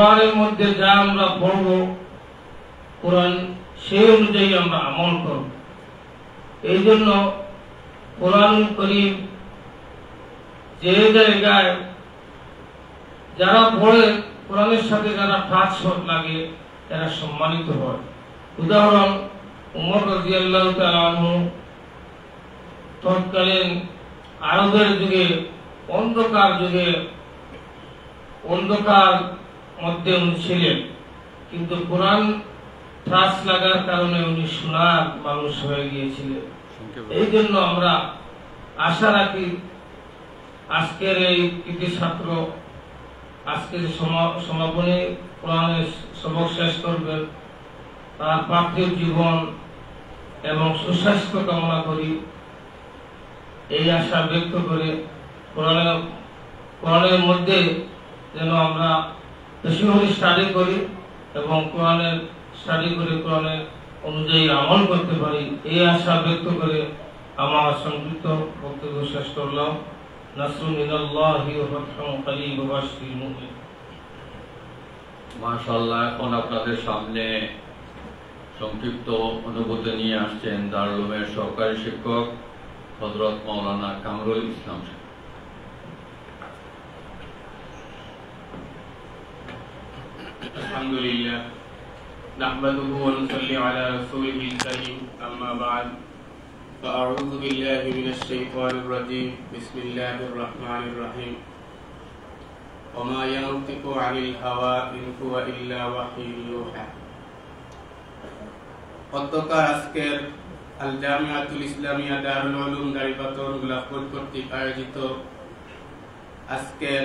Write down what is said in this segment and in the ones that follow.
কোরআনের মধ্যে যা আমরা পড়ব, কোরআন সেই অনুযায়ী আমরা আমল করব। এই জন্য কোরআন করিম যে জায়গায় যারা পড়ে, কোরআনের সাথে যারা টাচ লাগে, এরা সম্মানিত হয়। উদাহরণ, উমর রাদিয়াল্লাহু তাআলা আনহু তৎকালীন আরবের যুগে, অন্ধকার মধ্যে উনি ছিলেন, কিন্তু কোরআন টাচ লাগার কারণে উনি সোনার মানুষ হয়ে গিয়েছিলেন। এই জন্য আমরা আশা রাখি আজকের এই কৃতি ছাত্র আজকের সমাপনী কোরআনের সবক শেষ করবেন, তার পার্থিব জীবন এবং সুস্বাস্থ্য কামনা করি। এই আশা ব্যক্ত করে কোরআনের মধ্যে যেন আমরা বেশি করে স্টাডি করি এবং কোরআনের স্টাডি করে কোরআনের অনুযায়ী আমল করতে পারি, এই আশা ব্যক্ত করে আমার সংক্ষিপ্ত বক্তব্য শেষ করলাম। নাসরুন মিনাল্লাহি ওয়া ফাতহুন করিব ওয়া বাশশিরিল মুমিনিন। মাশাআল্লাহ, এখন আপনাদের সামনে সংক্ষিপ্ত অনুভূতি নিয়ে আসছেন দারুল উলুমের সহকারী শিক্ষক হযরত মাওলানা কামরুল ইসলাম। আলহামদুলিল্লাহ, নাহমাদুহু ওয়া নুসাল্লি আলা রাসূলিল কারীম, আম্মা বা'দ। ফাআউযু বিল্লাহি মিনাশ শাইতানির রাজীম। বিসমিল্লাহির রাহমানির রাহিম। ওয়া মা ইয়ানতিকু আনিল হাওয়া ইন হুয়া ইল্লা ওয়াহয়ুন ইউহা। অধ্যকার আজকের আল জামিআতুল ইসলামিয়া দারুল উলুম দারিপাতন গোলাপপুর কর্তৃক আয়োজিত আজকের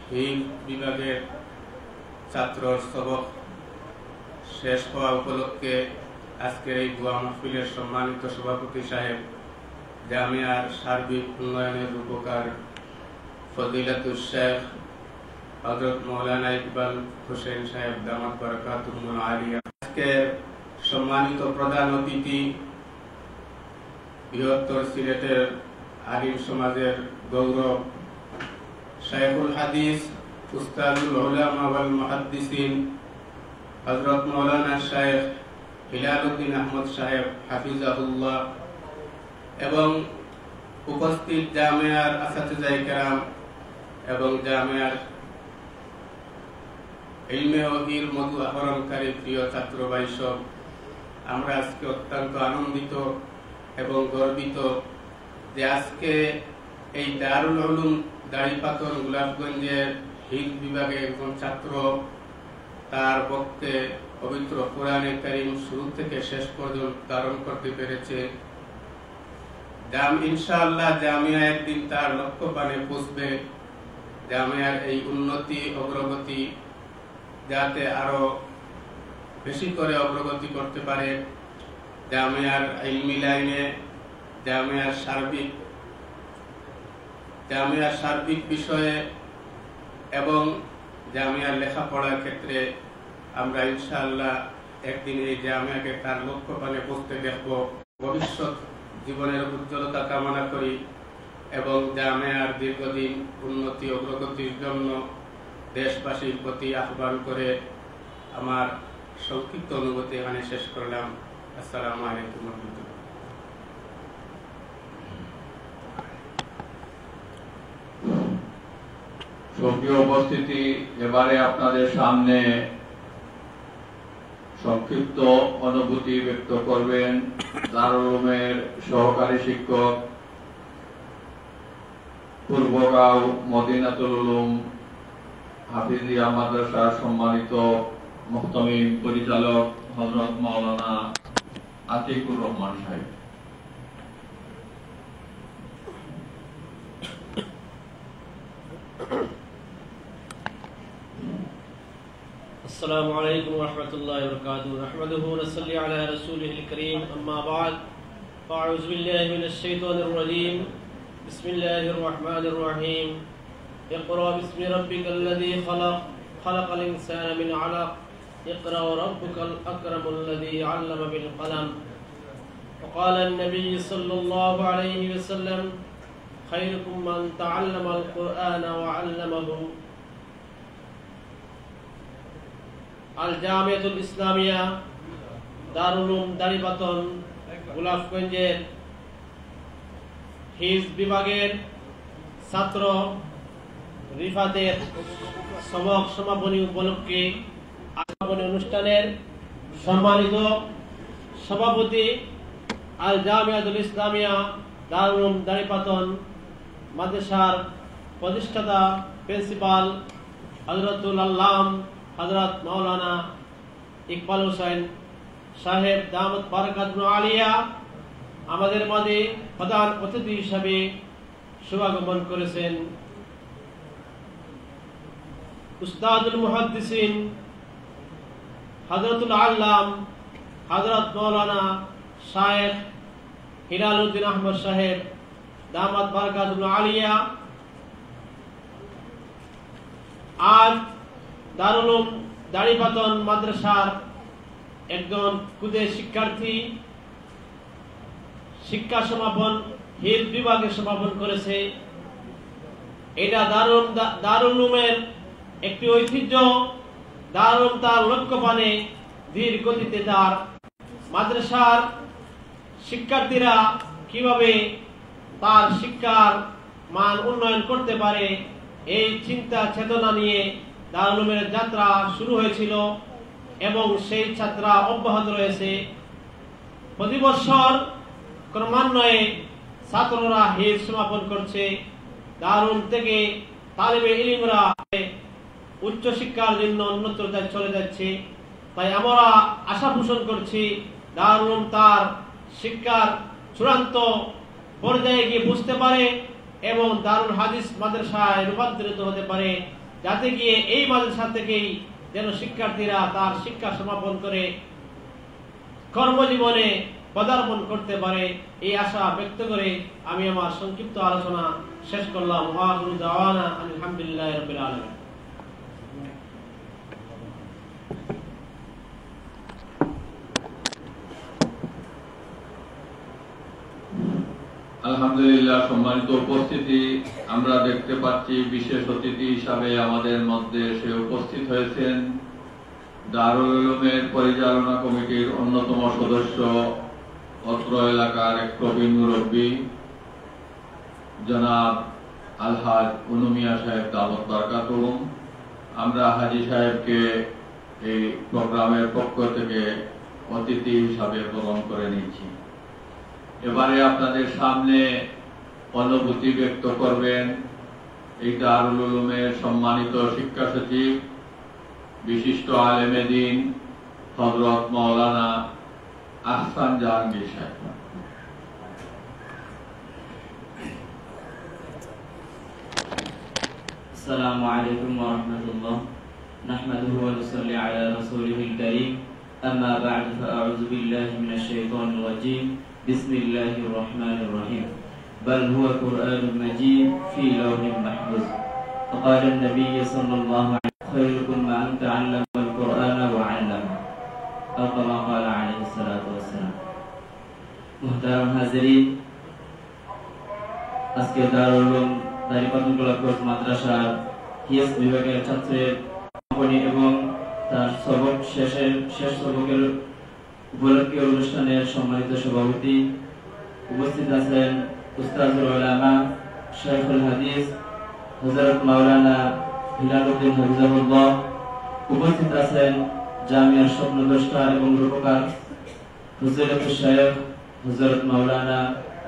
হিন্দ বিভাগের ছাত্র সবক শেষ হওয়া উপলক্ষে আজকের এই দোয়া মাহফিলের সম্মানিত সভাপতি সাহেব, জামিয়ার সার্বিক উন্নয়নের রূপকার ফজিলাতুল শেখ হযরত মাওলানা ইকবাল হোসেন সাহেব দামাত বারাকাতুহুল আলিয়া, আজকের সম্মানিত প্রধান অতিথি, বৃহত্তর সিলেটের আলিম সমাজের গৌরব, শাইখুল হাদিস উস্তাদুল উলামা ওয়াল মুহাদ্দিসিন হযরত মাওলানা শাইখ হিলালউদ্দিন আহমদ সাহেব হাফিজাহুল্লাহ, এবং উপস্থিত জামিয়ার আসাতিজায়ে কেরাম এবং জামিয়ার ইলমে ও মধু আহরণকারী প্রিয় ছাত্র ভাই সব, আমরা আজকে অত্যন্ত আনন্দিত এবং গর্বিত যে আজকে এই দারুল উলুম দাড়িপাথর গোলাপগঞ্জের হিন্দ বিভাগে একজন ছাত্র তার পক্ষে পবিত্র কোরআনে কারীম শুরু থেকে শেষ পর্যন্ত ধারণ করতে পেরেছে। ইনশাআল্লাহ জামিয়া একদিন তার লক্ষ্য পানে পৌঁছবে। জামিয়ার এই উন্নতি অগ্রগতি যাতে আরো বেশি করে অগ্রগতি করতে পারে, জামিয়ার ইলমি লাইনে জামিয়ার সার্বিক বিষয়ে এবং জামিয়ার লেখাপড়ার ক্ষেত্রে আমরা ইনশাআল্লাহ একদিন এই জামিয়াকে তার লক্ষ্য পানে পৌঁছতে দেখব। ভবিষ্যৎ জীবনের উজ্জ্বলতা কামনা করি এবং জামিয়ার দীর্ঘদিন উন্নতি অগ্রগতির জন্য দেশবাসীর প্রতি আহ্বান করে আমার সংক্ষিপ্ত অনুভূতি এখানে শেষ করলাম। আসসালামু আলাইকুম ওয়া রাহমাতুল্লাহ। সুপ্রিয় উপস্থিতি, এবারে আপনাদের সামনে সংক্ষিপ্ত অনুভূতি ব্যক্ত করবেন দারুল উলুমের সহকারী শিক্ষক, পূর্বগাঁও মদিনাতুল উলুম হাফিজিয়া মাদ্রাসার সম্মানিত মুহতামিম পরিচালক হযরত মাওলানা আতিকুর রহমান সাহেব। السلام عليكم ورحمة الله وبركاته. نحمده ونصلي على رسوله الكريم. أما بعد، فأعوذ بالله من الشيطان الرجيم. بسم الله الرحمن الرحيم. اقرأ باسم ربك الذي خلق، خلق الإنسان من علق. اقرأ وربك الأكرم الذي علم بالقلم. وقال النبي صلى الله عليه وسلم: خيركم من تعلم القرآن وعلمه. আল জামিয়াতুল ইসলামিয়া দারুল উলুম দাড়িপাতন গোলাপগঞ্জের হিজ বিভাগের ছাত্র রিফাতের সবক সমাপনী উপলক্ষে সমাপনী অনুষ্ঠানের সম্মানিত সভাপতি আল জামিয়াতুল ইসলামিয়া দারুল উলুম দাড়িপাতন মাদ্রাসার প্রতিষ্ঠাতা প্রিন্সিপাল হযরতুল আল্লাম হযরত মাওলানা ইকবাল হোসেন সাহেব দামত বারাকাতুহু আলিয়া আমাদের মাঝে প্রধান অতিথি হিসাবে শুভাগমন করেছেন। উস্তাদুল মুহাদ্দিসিন হযরতুল আল্লাম হযরত মাওলানা শায়েখ হিলালউদ্দিন আহমদ সাহেব দামত বারাকাতুহু আলিয়া আজ দারুল উলুম দাড়িপাতন মাদ্রাসার একজন ক্ষুদে শিক্ষার্থী শিক্ষা সমাপন হিজ বিভাগে সমাপন করেছে। এটা দারুল উলুমের একটি ঐতিহ্য। দারুল উলুম তার লক্ষ্যপানে ধীর গতিতে তার মাদ্রাসার শিক্ষার্থীরা কিভাবে তার শিক্ষার মান উন্নয়ন করতে পারে এই চিন্তা চেতনা নিয়ে দারুল উলুমের যাত্রা শুরু হয়েছিল এবং সেই যাত্রা অব্যাহত রয়েছে। প্রতি বছর ক্রমান্বয়ে ছাত্ররা হিজ সমাপন করছে। দারুল উলুম থেকে তালিবে ইলমরা উচ্চ শিক্ষার জন্য অন্যত্র চলে যাচ্ছে। তাই আমরা আশা পোষণ করছি দারুল উলুম তার শিক্ষার চূড়ান্ত পর্যায়ে গিয়ে বুঝতে পারে এবং দারুল হাদিস মাদ্রাসায় রূপান্তরিত হতে পারে, যাতে গিয়ে এই মাদ্রাসা থেকেই যেন শিক্ষার্থীরা তার শিক্ষা সমাপন করে কর্মজীবনে পদার্পণ করতে পারে, এই আশা ব্যক্ত করে আমি আমার সংক্ষিপ্ত আলোচনা শেষ করলাম। ওয়া আখিরু দাওয়ানা আলহামদুলিল্লাহি রাব্বিল আলামিন। আলহামদুলিল্লাহ। সম্মানিত উপস্থিতি, আমরা দেখতে পাচ্ছি বিশেষ অতিথি হিসাবে আমাদের মধ্যে এসে উপস্থিত হয়েছেন দারুল উলুমের পরিচালনা কমিটির অন্যতম সদস্য, অত্র এলাকার এক প্রবীণ মুরব্বী জনাব আলহাজ উনুমিয়া সাহেব দামত বারাকাতুহু। আমরা হাজী সাহেবকে এই প্রোগ্রামের পক্ষ থেকে অতিথি হিসাবে গ্রহণ করে নিচ্ছি। এবারে আপনাদের সামনে অনুভূতি ব্যক্ত করবেন এই দারুল উলুমের সম্মানিত শিক্ষা সচিব, বিশিষ্ট আলেমে দ্বীন হযরত মাওলানা আহসান জাহাঙ্গীর সাহেব। আসসালামু আলাইকুম ওয়া রাহমাতুল্লাহ। নাহমাদুহু ওয়া নুসাল্লি আলা রাসূলিহিল কারীম। আম্মা বা'দু ফাআউযু বিল্লাহি মিনাশ শাইতানির রাজীম। বিসমিল্লাহির রহমানির রহিম। বাল হুয়া কুরআনুম মাজিদ ফি লাওহিন মাহফুজ। فقال النبي صلى الله عليه وسلم خيركم من تعلم القرآن وعلمه أو كما قال عليه الصلاة والسلام। মুহতারাম হাজিরিন, আজকে দারুল উলুম দাড়িপাতন গোলাপগঞ্জ মাদ্রাসার হিজ বিভাগের ছাত্রের সমাপনী এবং তার সবক শেষ সবকের উপলক্ষে অনুষ্ঠানের সম্মানিত সভাপতি উপস্থিত আছেন উস্তাদুল উলামা শাইখুল হাদিস হযরত মাওলানা হিলালউদ্দিন হাফিজাহুল্লাহ। উপস্থিত আছেন জামিয়ার স্বপ্নদ্রষ্টা এবং রূপকার হুজুরাতুল শাইখ হযরত মাওলানা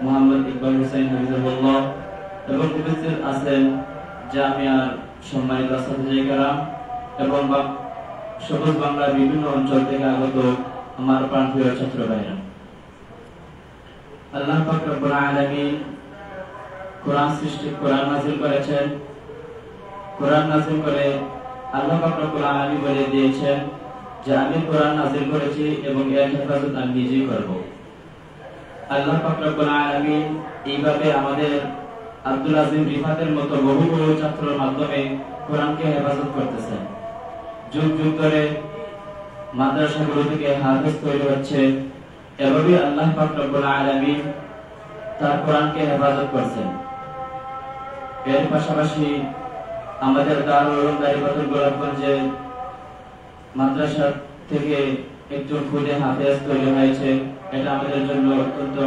মুহাম্মদ ইকবাল হোসেন হাফিজাহুল্লাহ এবং উপস্থিত আছেন জামিয়ার সম্মানিত ছাত্রছাত্রী کرام এবং সবুজ বাংলার বিভিন্ন অঞ্চল থেকে আগত আমার প্রাণপ্রিয় ছাত্র ভাইরা। আল্লাহ পাক রব্বুল আলামিন কোরআন নাযিল করেছেন। কোরআন নাযিল করে আল্লাহ পাক রব্বুল আলামিন বলে দিয়েছেন যে আমি কোরআন নাযিল করেছি এবং এর হেফাজত আমি নিজেই করব। আল্লাহ পাক রব্বুল আলামিন এইভাবে আমাদের আব্দুল আজিম রিফাতের মতো বহু বহু ছাত্রের মাধ্যমে কোরআনকে হেফাজত করতেছেন। যুগ যুগ ধরে মাদ্রাসাগুলো থেকে হাফেজ তৈরি হচ্ছে। এভাবে আল্লাহ পাক রব্বুল আলামিন তার কোরআনকে হেফাজত করছেন। এর পাশাপাশি আমাদের দারুল উলুম দাড়িপাতন গোলাপগঞ্জে মাদ্রাসা থেকে একজন খুদে হাফেজ তৈরি হয়েছে, এটা আমাদের জন্য অত্যন্ত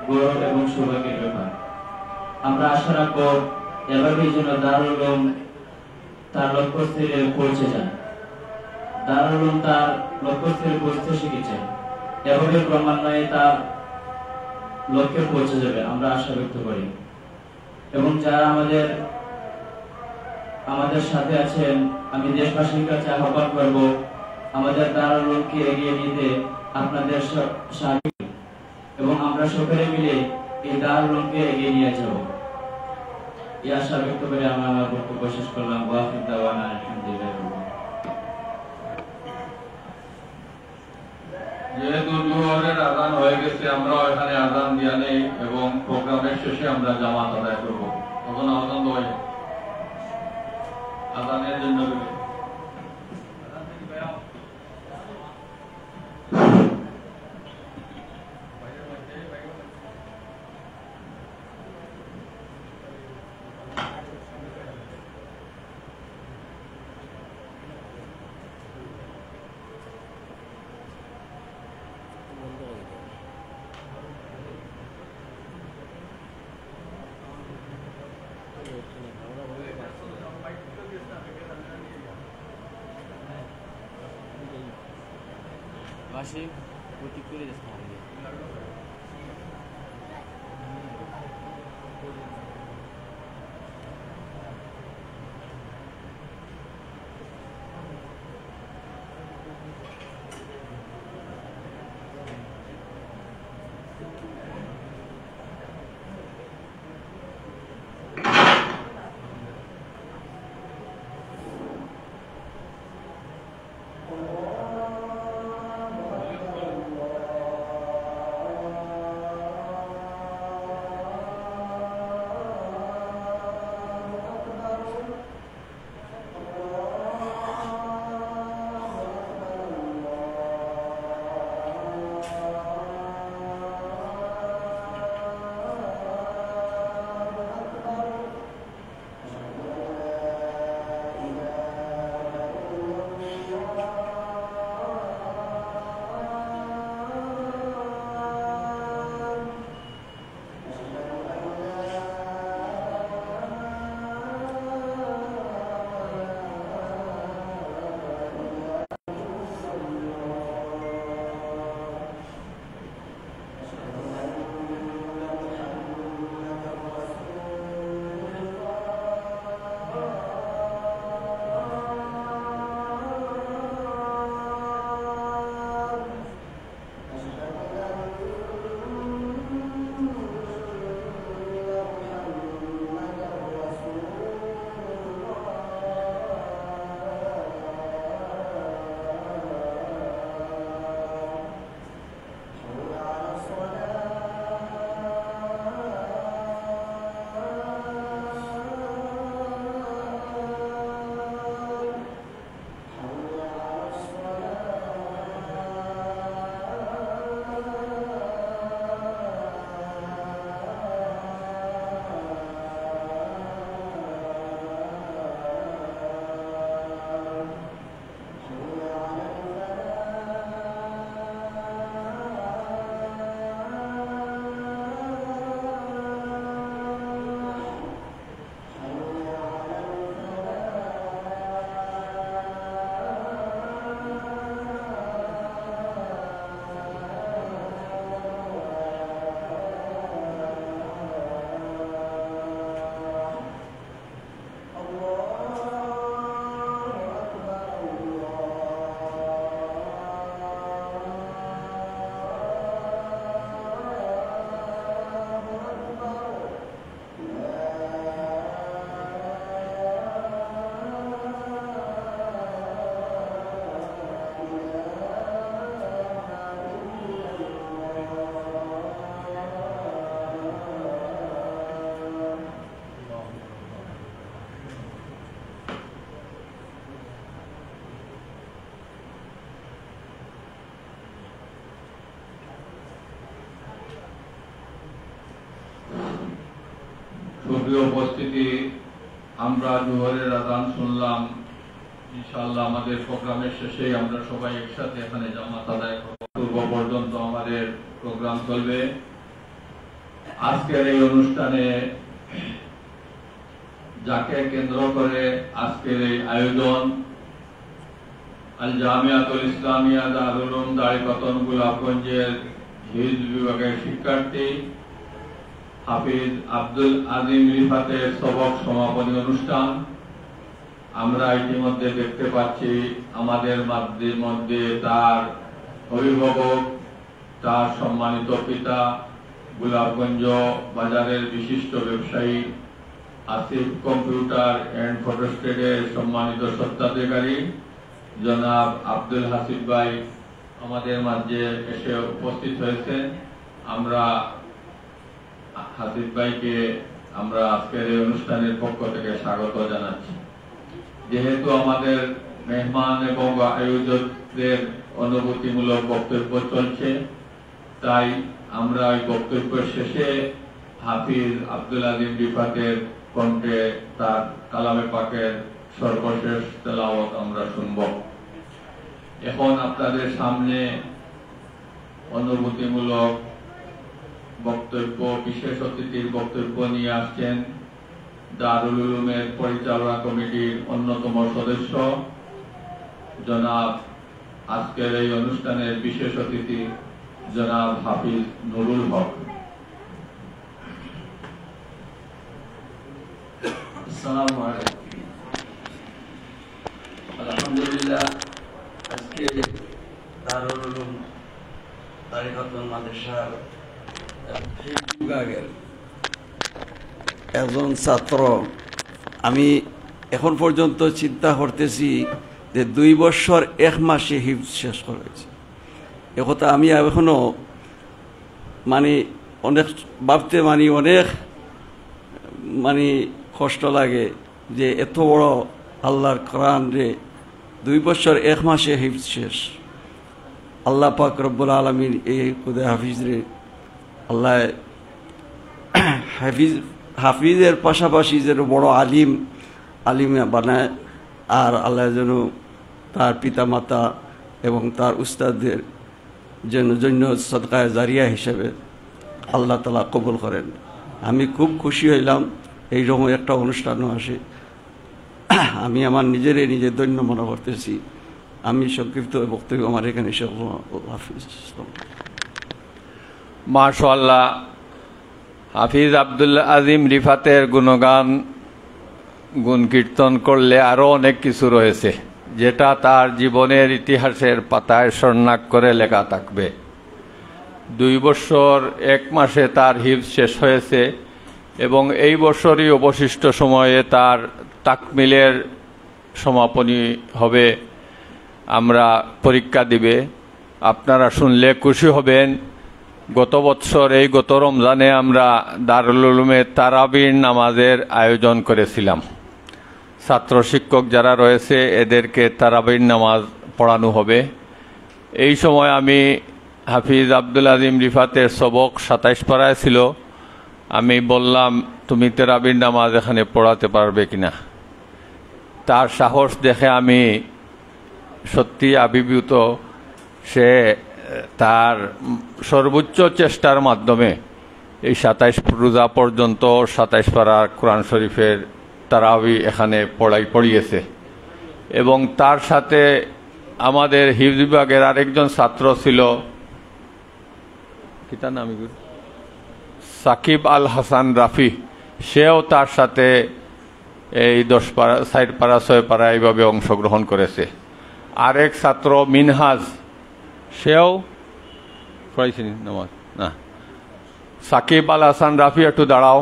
গৌরব এবং সৌভাগ্যের ব্যাপার। আমরা আশা রাখবো এভাবেই যেন দারুল উলুম তার লক্ষ্যস্থলে পৌঁছে যায়। দারুল উলুম তার লক্ষ্যস্থলে পৌঁছতে শিখেছে, এভাবে ক্রমান্বয়ে তার লক্ষ্যে পৌঁছে যাবে আমরা আশা ব্যক্ত করি। এবং যারা আমাদের সাথে আছেন, আমি দেশবাসীর কাছে আহ্বান করব আমাদের দারুল উলুমকে এগিয়ে নিতে আপনাদের সাহায্য, এবং আমরা সকলে মিলে এই দারুল উলুমকে এগিয়ে নিয়ে যাব, এই আশা ব্যক্ত করে আমি আমার বক্তব্য শেষ করলাম। ওয়াফিদ দাওয়ানা আলহামদুলিল্লাহ। যেহেতু জোহরের আজান হয়ে গেছে, আমরা এখানে আজান দিয়া নেই এবং প্রোগ্রামের শেষে আমরা জামাত আদায় করবো। তখন আজান হয়, আজানের জন্য Masih putih kulit sekarang. সুপ্রিয় উপস্থিতি, আমরা জোহরের আজান শুনলাম, ইনশাআল্লাহ আমাদের প্রোগ্রামের শেষে আমরা সবাই একসাথে এখানে জামাত আদায় করব। পূর্ব পর্যন্ত আমাদের প্রোগ্রাম চলবে। আজকের এই অনুষ্ঠানে যাকে কেন্দ্র করে আজকের এই আয়োজন, আল জামিয়াতুল ইসলামিয়া দারুল উলুম দাড়িপাতন গোলাপগঞ্জের হিফজ বিভাগের শিক্ষার্থী হাফিজ আব্দুল আজিম রিফাতের সবক সমাপনী অনুষ্ঠান। আমরা ইতিমধ্যে দেখতে পাচ্ছি আমাদের মধ্যে তার অভিভাবক, তার সম্মানিত পিতা, গোলাপগঞ্জ বাজারের বিশিষ্ট ব্যবসায়ী আসিফ কম্পিউটার এন্ড ফটোস্টেটের সম্মানিত স্বত্বাধিকারী জনাব আব্দুল হাসিব ভাই আমাদের মাঝে এসে উপস্থিত হয়েছেন। আমরা হাসিব ভাইকে আমরা আজকের এই অনুষ্ঠানের পক্ষ থেকে স্বাগত জানাচ্ছি। যেহেতু আমাদের মেহমান এবং আয়োজকদের অনুভূতিমূলক বক্তব্য চলছে, তাই আমরা এই বক্তব্যের শেষে হাফিজ আব্দুল আজিম রিফাতের কণ্ঠে তার কালামে পাকের সর্বশেষ তেলাওয়াত আমরা শুনব। এখন আপনাদের সামনে অনুভূতিমূলক বক্তব্য, বিশেষ অতিথির বক্তব্য নিয়ে আসছেন দারুল উলুমের পরিচালনা কমিটির অন্যতম সদস্য জনাব, আজকের এই অনুষ্ঠানের বিশেষ অতিথি জনাব হাফিজ নুরুল হক। আসসালামু আলাইকুম। আলহামদুলিল্লাহ, আজকে দারুল উলুম দাড়িপাতন মাদ্রাসার বিভাগের একজন ছাত্র, আমি এখন পর্যন্ত চিন্তা করতেছি যে 2 বছর 1 মাসে হিফজ শেষ করেছি। একথা আমি এখনো অনেক ভাবতে অনেক কষ্ট লাগে যে এত বড় আল্লাহর কোরআন রে 2 বছর 1 মাসে হিফজ শেষ। আল্লাহ পাক রব্বুল আলামিন এই খুদে হাফিজ রে আল্লাহ হাফিজের পাশাপাশি যেন বড় আলিম বানায়, আর আল্লাহ যেন তার পিতামাতা এবং তার উস্তাদদের জন্য সদকায়ে জারিয়া হিসেবে আল্লাহ তাআলা কবুল করেন। আমি খুব খুশি হইলাম এইরকম একটা অনুষ্ঠানও আসে। আমি আমার নিজে ধন্য মনে করতেছি। আমি সংক্ষিপ্ত বক্তব্য আমার এখানে শেষ। হাফিজ। মাশাআল্লাহ, হাফিজ আব্দুল আজিম রিফাতের গুণগান গুণ কীর্তন করলে আরো অনেক কিছু রয়েছে, যেটা তার জীবনের ইতিহাসের পাতায় স্বর্ণাক্ষরে লেখা থাকবে। 2 বছর 1 মাসে তার হিফজ শেষ হয়েছে এবং এই বছরই অবশিষ্ট সময়ে তার তাকমিলের সমাপনী হবে। আমরা পরীক্ষা দিবে, আপনারা শুনলে খুশি হবেন। গত রমজানে আমরা দারুল উলুমে তারাবির নামাজের আয়োজন করেছিলাম। ছাত্র শিক্ষক যারা রয়েছে এদেরকে তারাবির নামাজ পড়ানো হবে। এই সময় আমি হাফিজ আব্দুল আজিম রিফাতের সবক 27 পারায় ছিল। আমি বললাম, তুমি তারাবির নামাজ এখানে পড়াতে পারবে কিনা? তার সাহস দেখে আমি সত্যি আবির্ভূত। সে তার সর্বোচ্চ চেষ্টার মাধ্যমে এই 27 রোজা পর্যন্ত 27 পারার কোরআন শরীফের তারাবি এখানে পড়িয়েছে। এবং তার সাথে আমাদের হিফজ বিভাগের আরেকজন ছাত্র ছিল, কি তার নাম, সাকিব আল হাসান রাফি। সেও তার সাথে এই 10 পারা 4 পারা 6 পারা এইভাবে অংশগ্রহণ করেছে। আরেক ছাত্র মিনহাজ, সেও পড়াইছেন নামাজ না। সাকিব আল হাসান রাফি, একটু দাঁড়াও।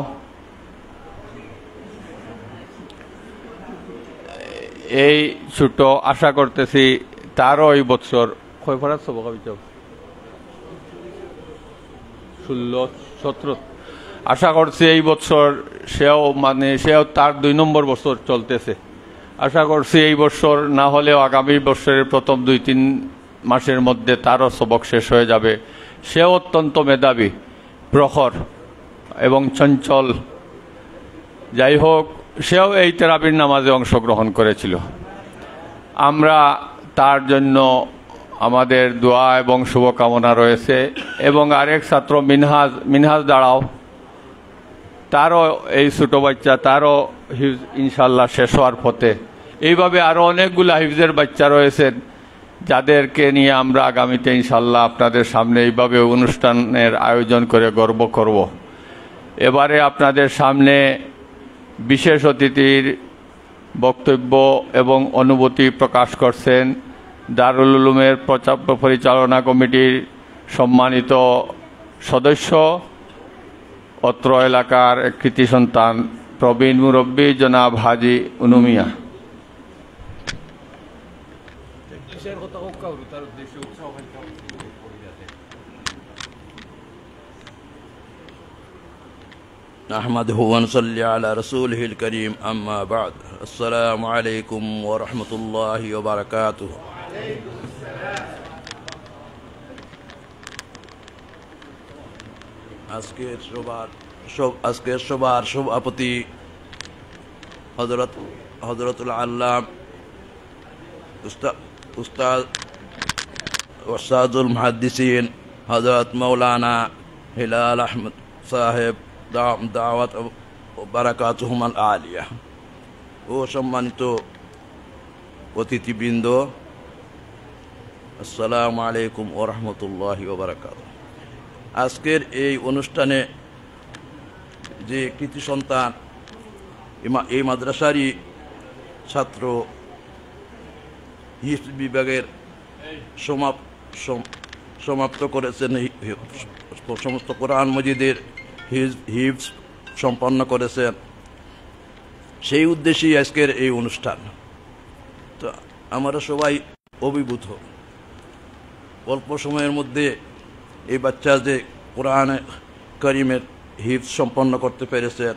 এই ছোট, আশা করতেছি তারও এই বছর 16-17, আশা করছি এই বছর সেও তার 2 নম্বর বছর চলতেছে। আশা করছি এই বছর না হলেও আগামী বছরের প্রথম 2-3 মাসের মধ্যে তারও সবক শেষ হয়ে যাবে। সেও অত্যন্ত মেধাবী, প্রখর এবং চঞ্চল। যাই হোক, সেও এই তারাবির নামাজে অংশগ্রহণ করেছিল। আমরা তার জন্য আমাদের দোয়া এবং শুভকামনা রয়েছে। এবং আরেক ছাত্র মিনহাজ দাঁড়াও, তারও এই ছোটো বাচ্চা, তারও হিফজ ইনশাল্লাহ শেষ হওয়ার পথে। এইভাবে আরও অনেকগুলো হিফজের বাচ্চা রয়েছেন যাদেরকে নিয়ে আমরা আগামীতে ইনশাল্লাহ আপনাদের সামনে এইভাবে অনুষ্ঠানের আয়োজন করে গর্ব করব। এবারে আপনাদের সামনে বিশেষ অতিথির বক্তব্য এবং অনুভূতি প্রকাশ করছেন দারুল উলুমের পরিচালনা কমিটির সম্মানিত সদস্য, অত্র এলাকার কৃতি সন্তান প্রবীণ মুরব্বী জনাব হাজি উনুমিয়া। نحمده ونصلي على رسوله الكريم أما بعد السلام عليكم ورحمة الله وبركاته আজকের সবার সভাপতি হযরতুল আল্লাম উস্তাদুল মুহাদ্দিসিন হযরত মাওলানা হিলাল আহমদ সাহেব দাওয়াত ও বারাকাতুহুম আল আলিয়া ও সম্মানিত অতিথিবৃন্দ, আসসালামু আলাইকুম ওয়া রাহমাতুল্লাহি ওয়া বারাকাতুহু। আজকের এই অনুষ্ঠানে যে কৃতি সন্তান এই মাদ্রাসারই ছাত্র হিফজ বিভাগের সমাপ্ত করেছেন, সমস্ত কোরআন মজিদের হিফজ সম্পন্ন করেছেন, সেই উদ্দেশ্যেই আজকের এই অনুষ্ঠান। তো আমরা সবাই অভিভূত, অল্প সময়ের মধ্যে এই বাচ্চা যে কোরআন কারিমের হিফজ সম্পন্ন করতে পেরেছেন,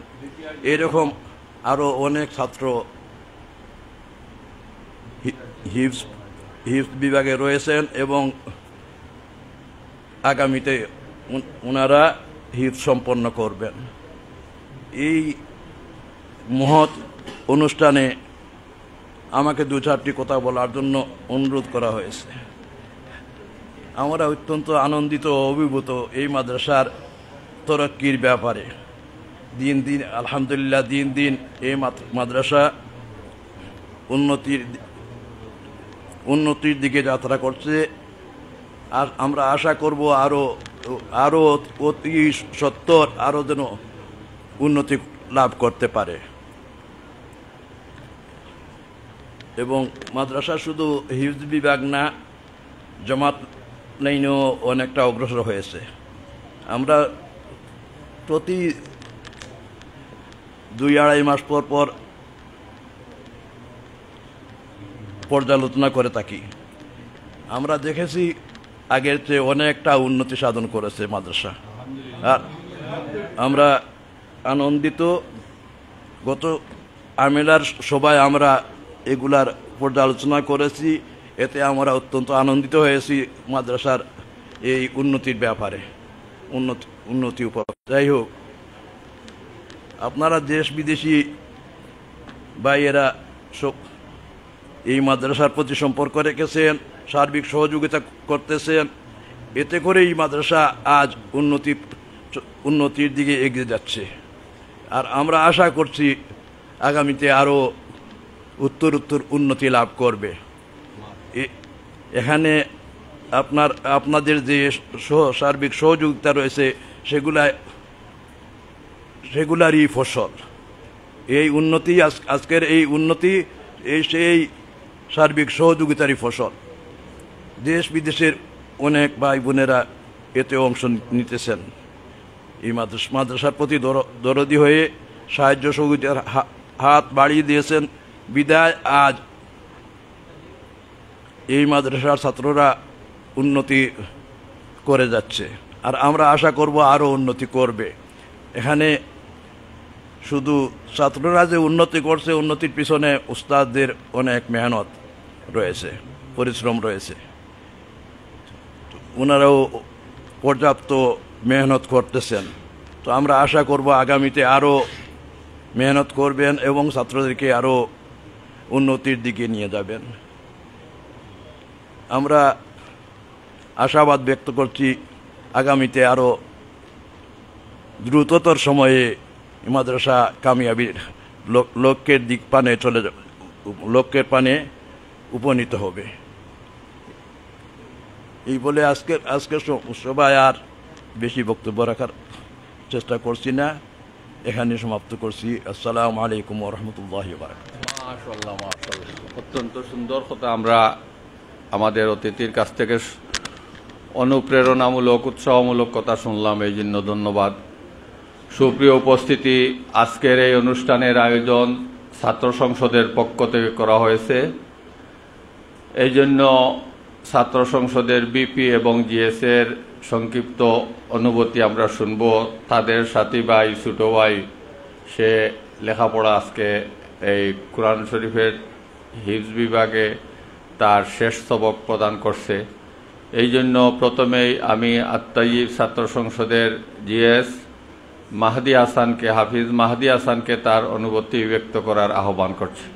এরকম আরও অনেক ছাত্র হিফজ বিভাগে রয়েছেন এবং আগামীতে ওনারা হিফজ সম্পন্ন করবেন। এই মহৎ অনুষ্ঠানে আমাকে দু চারটি কথা বলার জন্য অনুরোধ করা হয়েছে। আমরা অত্যন্ত আনন্দিত ও অভিভূত এই মাদ্রাসার তরক্কির ব্যাপারে। দিন দিন আলহামদুলিল্লাহ দিন দিন এই মাদ্রাসা উন্নতির দিকে যাত্রা করছে। আর আমরা আশা করব আরও অতি সত্তর আরও যেন উন্নতি লাভ করতে পারে। এবং মাদ্রাসা শুধু হিফজ বিভাগ না, জামাত লাইনেও অনেকটা অগ্রসর হয়েছে। আমরা প্রতি 2-2.5 মাস পর পর পর্যালোচনা করে থাকি। আমরা দেখেছি আগের চেয়ে অনেকটা উন্নতি সাধন করেছে মাদ্রাসা, আর আমরা আনন্দিত। গত আমিলার সবাই আমরা এগুলার পর্যালোচনা করেছি, এতে আমরা অত্যন্ত আনন্দিত হয়েছি মাদ্রাসার এই উন্নতির ব্যাপারে, উন্নতি উপর। যাই হোক, আপনারা দেশ বিদেশি ভাইয়েরা সব এই মাদ্রাসার প্রতি সম্পর্ক রেখেছেন, সার্বিক সহযোগিতা করতেছেন, এতে করে এই মাদ্রাসা আজ উন্নতির দিকে এগিয়ে যাচ্ছে। আর আমরা আশা করছি আগামীতে আরও উত্তর উন্নতি লাভ করবে। এখানে আপনাদের যে সার্বিক সহযোগিতা রয়েছে সেগুলারই ফসল। এই উন্নতি আজকের এই উন্নতি সেই সার্বিক সহযোগিতারই ফসল। দেশ বিদেশের অনেক ভাই বোনেরা এতে অংশ নিতেছেন। এই মাদ্রাসার প্রতি দরদি হয়ে সাহায্য সহযোগিতার হাত বাড়িয়ে দিয়েছেন বিদায় আজ এই মাদ্রাসার ছাত্ররা উন্নতি করে যাচ্ছে। আর আমরা আশা করব আরও উন্নতি করবে। এখানে শুধু ছাত্ররা যে উন্নতি করছে, উন্নতির পিছনে উস্তাদদের অনেক মেহনত রয়েছে, পরিশ্রম রয়েছে। ওনারাও পর্যাপ্ত মেহনত করতেছেন। তো আমরা আশা করব আগামীতে আরও মেহনত করবেন এবং ছাত্রদেরকে আরও উন্নতির দিকে নিয়ে যাবেন। আমরা আশাবাদ ব্যক্ত করছি আগামীতে আরও দ্রুততর সময়ে মাদ্রাসা কামিয়াবির লক্ষ্যের দিক পানে লক্ষ্যের পানে উপনীত হবে। এই বলে আজকের সবাই আর বেশি বক্তব্য রাখার চেষ্টা করছি না, এখানে সমাপ্ত করছি। আসসালামু আলাইকুম ওয়া রাহমাতুল্লাহি ওয়া বারাকাতুহু। মাশাআল্লাহ, মাশাআল্লাহ, অত্যন্ত সুন্দর কথা আমরা আমাদের অতিথির কাছ থেকে অনুপ্রেরণামূলক উৎসাহমূলক কথা শুনলাম, এই জন্য ধন্যবাদ। সুপ্রিয় উপস্থিতি, আজকের এই অনুষ্ঠানের আয়োজন ছাত্র সংসদের পক্ষ থেকে করা হয়েছে। এই জন্য ছাত্র সংসদের বিপি এবং জিএসের সংক্ষিপ্ত অনুভূতি আমরা শুনব। তাদের সাথী ভাই, ছোট ভাই, সে লেখাপড়া আজকে এই কোরআন শরীফের হিফজ বিভাগে তার শেষ সবক প্রদান করছে। এই জন্য প্রথমেই আমি আত-তাইয়িব ছাত্র সংসদের জিএস মাহদি হাসানকে, হাফিজ মাহদি হাসানকে তার অনুভূতি ব্যক্ত করার আহ্বান করছি।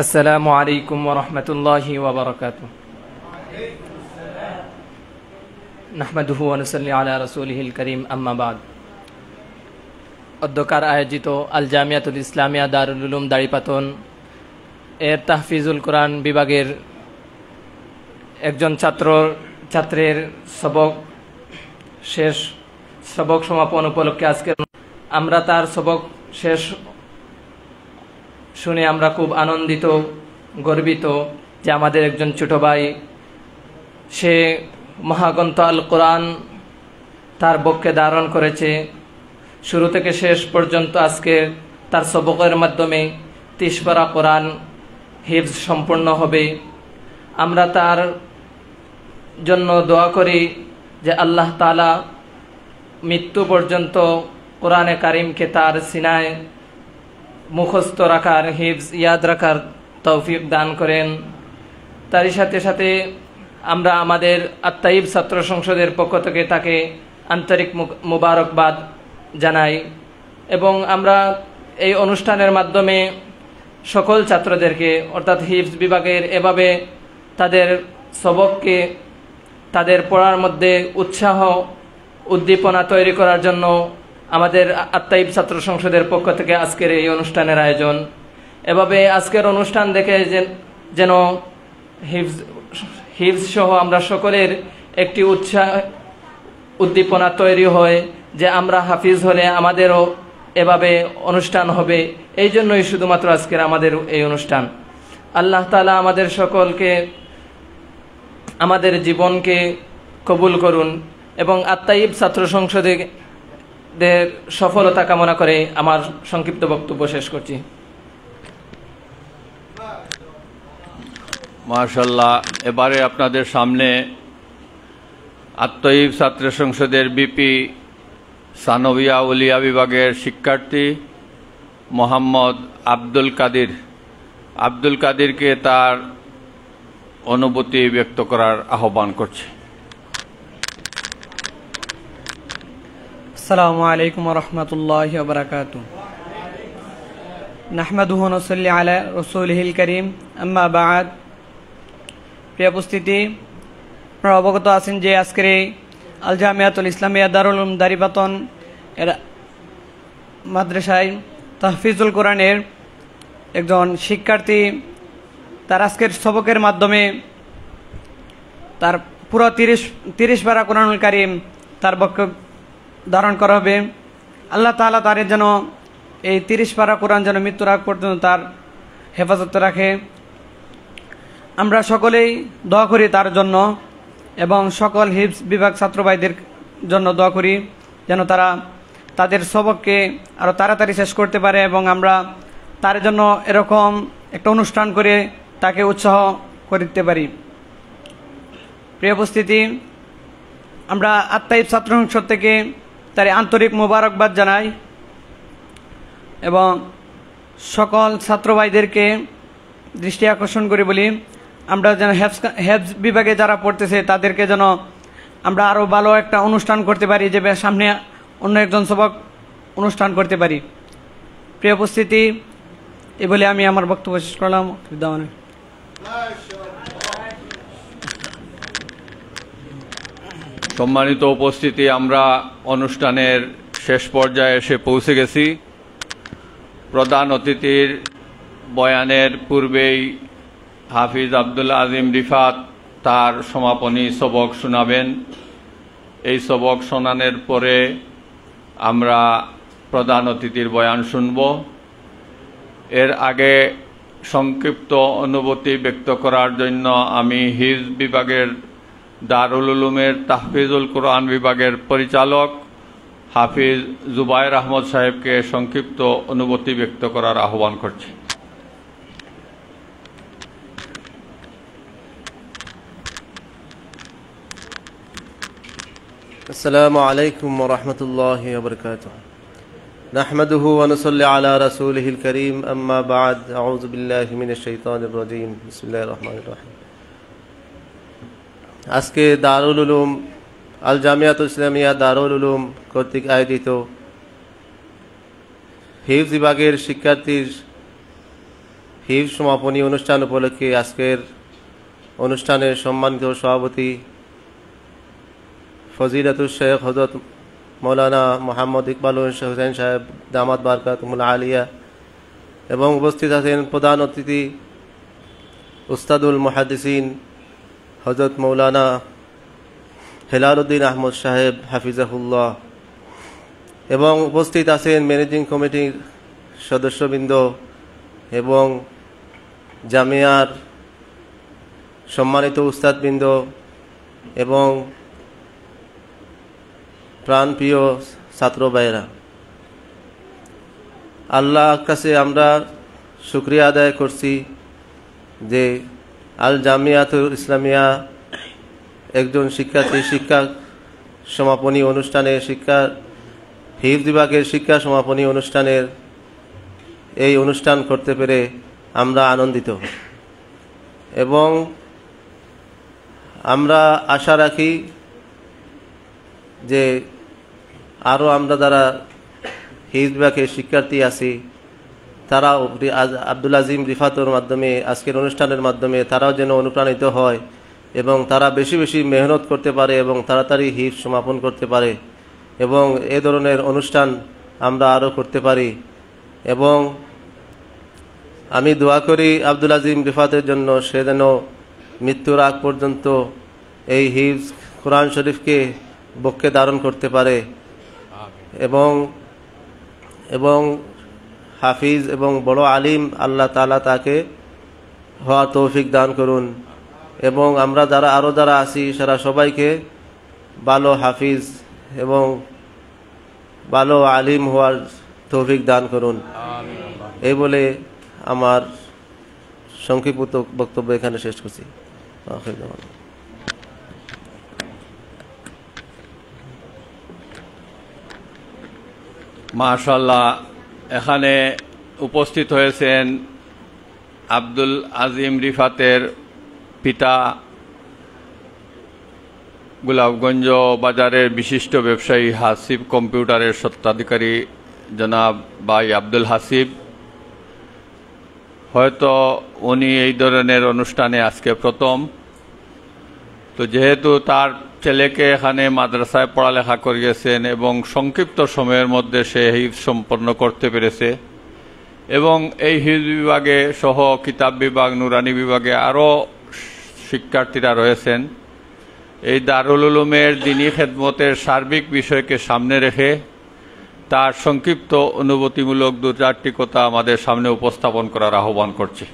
আসসালামু আলাইকুম ওয়া রাহমাতুল্লাহি ওয়া বারাকাতুহু। নাহমাদুহু ওয়া নুসাল্লি আলা রাসূলিহিল কারীম, আম্মা বাদ। অধ্যকার আয়োজিত আল জামিয়াতুল ইসলামিয়া দারুল উলুম দাড়িপাতন এর তাহফিজুল কোরআন বিভাগের একজন ছাত্রের সবক সমাপন উপলক্ষে আজকে আমরা তার সবক শেষ শুনে আমরা খুব আনন্দিত, গর্বিত যে আমাদের একজন ছোট ভাই, সে মহাগ্রন্থ আল কোরআন তার বক্ষে ধারণ করেছে। শুরু থেকে শেষ পর্যন্ত আজকে তার সবকের মাধ্যমে 30 পারা কোরআন হিফজ সম্পূর্ণ হবে। আমরা তার জন্য দোয়া করি যে আল্লাহ তাআলা মৃত্যু পর্যন্ত কোরআনে কারিমকে তার সিনায় মুখস্থ রাখার, হিফজ ইয়াদ রাখার তৌফিক দান করেন। তারই সাথে সাথে আমরা আমাদের আত-তাইয়িব ছাত্র সংসদের পক্ষ থেকে তাকে আন্তরিক মুবারকবাদ জানাই এবং আমরা এই অনুষ্ঠানের মাধ্যমে সকল ছাত্রদেরকে, অর্থাৎ হিফজ বিভাগের এভাবে তাদের সবককে তাদের পড়ার মধ্যে উৎসাহ উদ্দীপনা তৈরি করার জন্য আমাদের আত-তাইয়িব ছাত্র সংসদের পক্ষ থেকে আজকের এই অনুষ্ঠানের আয়োজন। এভাবে আজকের অনুষ্ঠান দেখে যেন হিফজ সহ আমরা সকলের একটি উৎসাহ উদ্দীপনা তৈরি হয় যে আমরা হাফিজ হলে আমাদেরও এভাবে অনুষ্ঠান হবে। এই জন্যই শুধুমাত্র আজকের আমাদের এই অনুষ্ঠান। আল্লাহ তাআলা আমাদের সকলকে, আমাদের জীবনকে কবুল করুন এবং আত-তাইয়িব ছাত্র সংসদের সফলতা কামনা করে আমার সংক্ষিপ্ত বক্তব্য শেষ করছি। মাশাআল্লাহ, এবারে আপনাদের সামনে আত-তাইয়িব ছাত্র সংসদের বিপি সানভিয়া উলিয়া বিভাগের শিক্ষার্থী মোহাম্মদ আব্দুল কাদিরকে তার অনুভূতি ব্যক্ত করার আহ্বান করছে। আসসালামু আলাইকুম ওয়া রাহমাতুল্লাহি ওয়া বারাকাতুহু। নাহমাদুহু ওয়া নুসাল্লি আলা রাসূলিহিল কারীম, আম্মা বা'দ। প্রিয় উপস্থিতি, আপনারা অবগত আছেন যে আজকের এই আল জামিয়াতুল ইসলামিয়া দারুল উলুম দাড়িপাতন এর মাদ্রাসায় তাহফিজুল কোরআনের একজন শিক্ষার্থী তার আজকের সবকের মাধ্যমে তার পুরো 30 পারা কোরআনুল কারীম তার বক্তব্য ধারণ করা হবে। আল্লাহ তাআলা তার যেন এই 30 পারা কোরআন যেন মৃত্যুর আগ পর্যন্ত তার হেফাজত রাখে। আমরা সকলেই দোয়া করি তার জন্য এবং সকল হিফজ বিভাগ ছাত্র ভাইদের জন্য দোয়া করি যেন তারা তাদের সবককে আরও তাড়াতাড়ি শেষ করতে পারে এবং আমরা তার জন্য এরকম একটা অনুষ্ঠান করে তাকে উৎসাহ করতে পারি। প্রিয় উপস্থিতি, আমরা আত-তাইয়িব ছাত্র সংসদ থেকে তার আন্তরিক মোবারকবাদ জানাই এবং সকল ছাত্র ভাইদেরকে দৃষ্টি আকর্ষণ করে বলি আমরা যেন হেফজ বিভাগে যারা পড়তেছে তাদেরকে যেন আমরা আরও ভালো একটা অনুষ্ঠান করতে পারি, যে সামনে অন্য একজন সবক অনুষ্ঠান করতে পারি। প্রিয় উপস্থিতি, এই বলে আমি আমার বক্তব্য শেষ করলাম। সম্মানিত উপস্থিতি, আমরা অনুষ্ঠানের শেষ পর্যায়ে এসে পৌঁছে গেছি। প্রধান অতিথির বয়ানের পূর্বেই হাফিজ আব্দুল আজিম রিফাত তার সমাপনী সবক শোনাবেন। এই সবক শোনানোর পরে আমরা প্রধান অতিথির বয়ান শুনব। এর আগে সংক্ষিপ্ত অনুভূতি ব্যক্ত করার জন্য আমি হিফজ বিভাগের দারুল উলুমের তাহফিজুল কোরআন বিভাগের পরিচালক হাফিজ জুবায়ের আহমদ সাহেবকে সংক্ষিপ্ত অনুভূতি ব্যক্ত করার আহ্বান করছি। আসসালামু আলাইকুম ওয়া রাহমাতুল্লাহি ওয়া বারাকাতুহু। নাহমাদুহু ওয়া নুসাল্লি আলা রাসূলিহিল কারীম, আম্মা বা'দ। আউযু বিল্লাহি মিনাশ শাইতানির রাজীম। বিসমিল্লাহির রহমানির রহিম। আজকে দারুল উলুম আল জামিয়াতুল ইসলামিয়া দারুল উলুম কর্তৃক আয়োজিত হিফজ বিভাগের শিক্ষার্থীর হিফজ সমাপনী অনুষ্ঠান উপলক্ষে আজকের অনুষ্ঠানের সম্মানিত সভাপতি ফজিলাতুল শেখ হযরত মৌলানা মোহাম্মদ ইকবাল হোসেন সাহেব দামাত বারকাতুহুল আলিয়া এবং উপস্থিত আছেন প্রধান অতিথি উস্তাদুল মুহাদ্দিসিন হযরত মৌলানা হেলালউদ্দিন আহমদ সাহেব হাফিজাহুল্লাহ এবং উপস্থিত আছেন ম্যানেজিং কমিটির সদস্যবৃন্দ এবং জামিয়ার সম্মানিত উস্তাদবৃন্দ এবং প্রাণপ্রিয় ছাত্র ভাইয়েরা, আল্লাহর কাছে আমরা শুকরিয়া আদায় করছি যে আল জামিয়াতুল ইসলামিয়া একজন শিক্ষার্থী শিক্ষা সমাপনী অনুষ্ঠানে হিফজ বিভাগের শিক্ষা সমাপনী অনুষ্ঠানের এই অনুষ্ঠান করতে পেরে আমরা আনন্দিত এবং আমরা আশা রাখি যে আরও আমরা যারা হিফজ বিভাগের শিক্ষার্থী আছি তারাও আব্দুল আজিম রিফাতের মাধ্যমে আজকের অনুষ্ঠানের মাধ্যমে তারাও যেন অনুপ্রাণিত হয় এবং তারা বেশি বেশি মেহনত করতে পারে এবং তাড়াতাড়ি হিফজ সমাপন করতে পারে এবং এ ধরনের অনুষ্ঠান আমরা আরও করতে পারি। এবং আমি দোয়া করি আব্দুল আজিম রিফাতের জন্য সে যেন মৃত্যুর আগ পর্যন্ত এই হিফজ কোরআন শরীফকে বক্ষে ধারণ করতে পারে এবং হাফিজ এবং বড় আলিম আল্লাহ তাআলা তাকে হওয়ার তৌফিক দান করুন এবং আমরা যারা আছি সারা সবাইকে ভালো হাফিজ এবং ভালো আলিম হওয়ার তৌফিক দান করুন। এই বলে আমার সংক্ষিপ্ত বক্তব্য এখানে শেষ করছি। মাশাআল্লাহ, এখানে উপস্থিত হয়েছেন আব্দুল আজিম রিফাতের পিতা, গোলাপগঞ্জ বাজারের বিশিষ্ট ব্যবসায়ী হাসিব কম্পিউটারের স্বত্বাধিকারী জনাব ভাই আব্দুল হাসিব। হয়তো উনি এই ধরনের অনুষ্ঠানে আজকে প্রথম, তো যেহেতু তার ছেলেকে এখানে মাদ্রাসায় পড়ালেখা করিয়েছেন এবং সংক্ষিপ্ত সময়ের মধ্যে সে হিফজ সম্পন্ন করতে পেরেছে এবং এই হিফজ বিভাগে সহ কিতাব বিভাগ, নুরানি বিভাগে আরও শিক্ষার্থীরা রয়েছেন। এই দারুল উলুমের দ্বীনী খেদমতের সার্বিক বিষয়কে সামনে রেখে তার সংক্ষিপ্ত অনুভূতিমূলক দু চারটি কথা আমাদের সামনে উপস্থাপন করার আহ্বান করছি।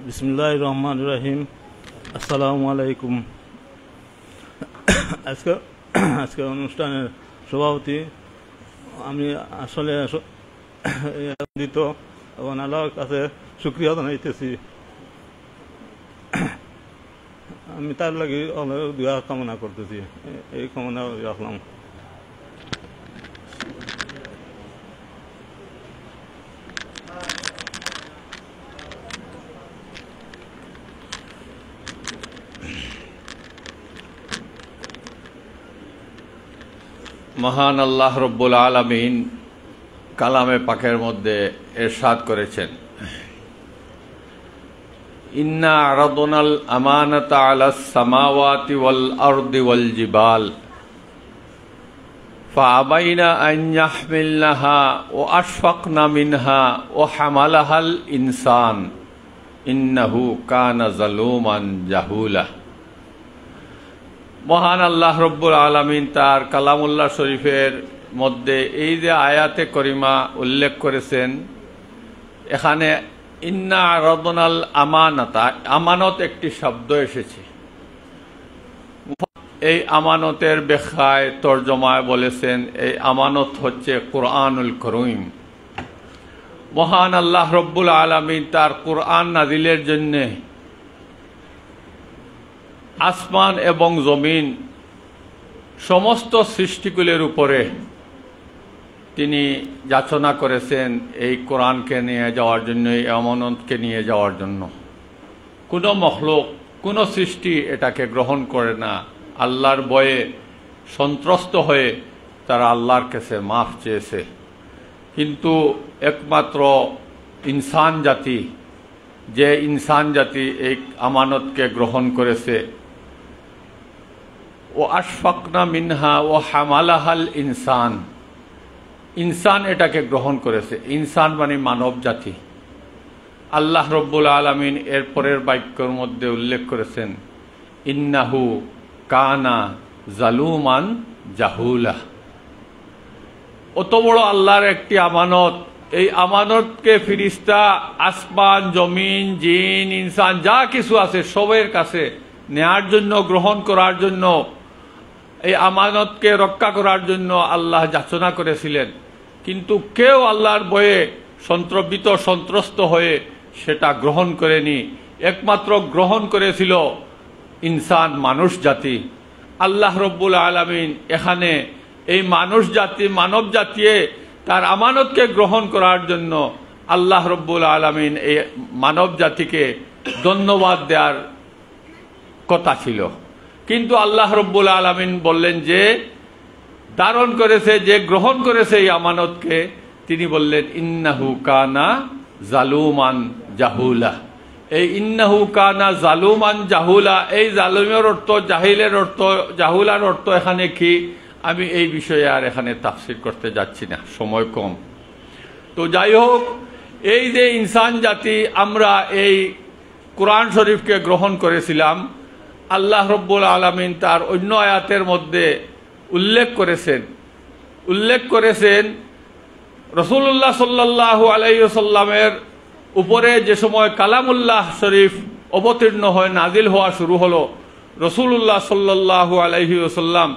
বিসমিল্লাহির রহমানির রহিম। আসসালামু আলাইকুম। আজকে অনুষ্ঠানের সভাপতি আমি আসলে আনন্দিত এবং আল্লাহর কাছে শুকরিয়া জানাইতেছি। আমি তার লাগি অনেক দোয়া কামনা করতেছি, এই কামনা রাখলাম। মহান আল্লাহ রব্বুল আলামিন কালামে পাকের মধ্যে ইরশাদ করেছেন, ইন্না আরাদনাল আমানাতা আলাস সামাওয়াতি ওয়াল আরদি ওয়াল জিবাল ফাআবাইনা আন ইয়াহমিলনাহা ওয়া আশফাকনা মিনহা ওয়া হামালাহাল ইনসান ইন্নাহু কানা যালুমান জাহুলা। মহান আল্লাহ রব্বুল আলামিন তার কালামুল্লাহ শরীফের মধ্যে এই যে আয়াতে করিমা উল্লেখ করেছেন, এখানে ইন্না আরাদনাল আমানাতা, আমানত একটি শব্দ এসেছে। এই আমানতের ব্যাখ্যায় তর্জমায় বলেছেন এই আমানত হচ্ছে কুরআনুল কারীম। মহান আল্লাহ রব্বুল আলামিন তার কুরআন নাজিলের জন্য আসমান এবং জমিন সমস্ত সৃষ্টিকুলের উপরে তিনি যাচনা করেছেন এই কোরআনকে নিয়ে যাওয়ার জন্য, এই আমানতকে নিয়ে যাওয়ার জন্য। কোনো মখলুক, কোনো সৃষ্টি এটাকে গ্রহণ করে না। আল্লাহর ভয়ে সন্ত্রস্ত হয়ে তারা আল্লাহর কাছে মাফ চেয়েছে, কিন্তু একমাত্র ইনসান জাতি, যে ইনসান জাতি এই আমানতকে গ্রহণ করেছে, ও আশফাকনা মিনহা ও হামালাহাল ইনসান, ইনসান এটাকে গ্রহণ করেছে। ইনসান মানে মানব জাতি। আল্লাহ রব্বুল আলামিন এর পরের বাক্যের মধ্যে উল্লেখ করেছেন, ইন্নাহু কানা জালুমান জাহুলা। অত বড় আল্লাহর একটি আমানত, এই আমানতকে ফিরিস্তা, আসমান, জমিন, জিন, ইনসান যা কিছু আছে সবের কাছে নেয়ার জন্য, গ্রহণ করার জন্য, এই আমানতকে রক্ষা করার জন্য আল্লাহ যাচনা করেছিলেন। কিন্তু কেউ আল্লাহর ভয়ে সন্ত্রস্ত হয়ে সেটা গ্রহণ করেনি। একমাত্র গ্রহণ করেছিল ইনসান, মানুষ জাতি। আল্লাহ রব্বুল আলামিন এখানে এই মানুষ জাতি, মানব জাতি তার আমানতকে গ্রহণ করার জন্য আল্লাহ রব্বুল আলামিন এই মানব জাতিকে ধন্যবাদ দেওয়ার কথা ছিল, কিন্তু আল্লাহ রব্বুল আলামিন বললেন যে ধারণ করেছে, যে গ্রহণ করেছে এই আমানতকে, তিনি বললেন ইন্নাহু কানা জালুমান জাহুলা। এই ইন্নাহু কানা জালুমান জাহুলা, এই জালুমের অর্থ, জাহিলের অর্থ, জাহুলার অর্থ এখানে কি, আমি এই বিষয়ে আর এখানে তাফসীর করতে যাচ্ছি না, সময় কম। তো যাই হোক, এই যে ইনসান জাতি আমরা এই কোরআন শরীফকে গ্রহণ করেছিলাম, আল্লাহ রব্বুল আলামিন তার অন্য আয়াতের মধ্যে উল্লেখ করেছেন রাসূলুল্লাহ সাল্লাল্লাহু আলাইহি ওয়াসাল্লামের উপরে যে সময় কালামুল্লাহ শরীফ অবতীর্ণ হয়, নাজিল হওয়া শুরু হলো, রাসূলুল্লাহ সাল্লাল্লাহু আলাইহি ওয়াসাল্লাম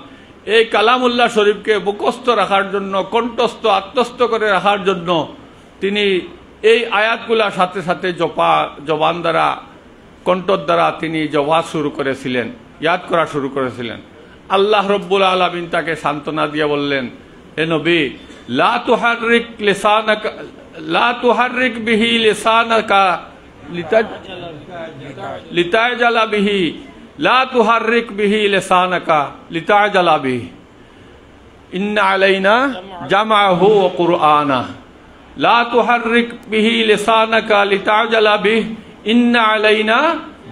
এই কালামুল্লাহ শরীফকে মুখস্থ রাখার জন্য, কণ্ঠস্থ, আত্মস্থ করে রাখার জন্য তিনি এই আয়াতগুলার সাথে সাথে জবান দ্বারা, কণ্ঠর দ্বারা তিনি জবাব শুরু করেছিলেন, ইয়াদ করা শুরু করেছিলেন। আল্লাহ রব্বুল আলামিন তাকে সান্ত্বনা দিয়ে বললেন, হে নবী, লা তুহাররিক বিহি লিসানাকা লিতাজালা বিহি, লা তুহাররিক বিহি লিসানাকা লিতাজালা বিহি, ইন্না আলাইনা জামাহু ওয়া কুরআনা, লা তুহাররিক বিহি লিসানাকা লিতাজালা বিহি, ইন্না আলাইনা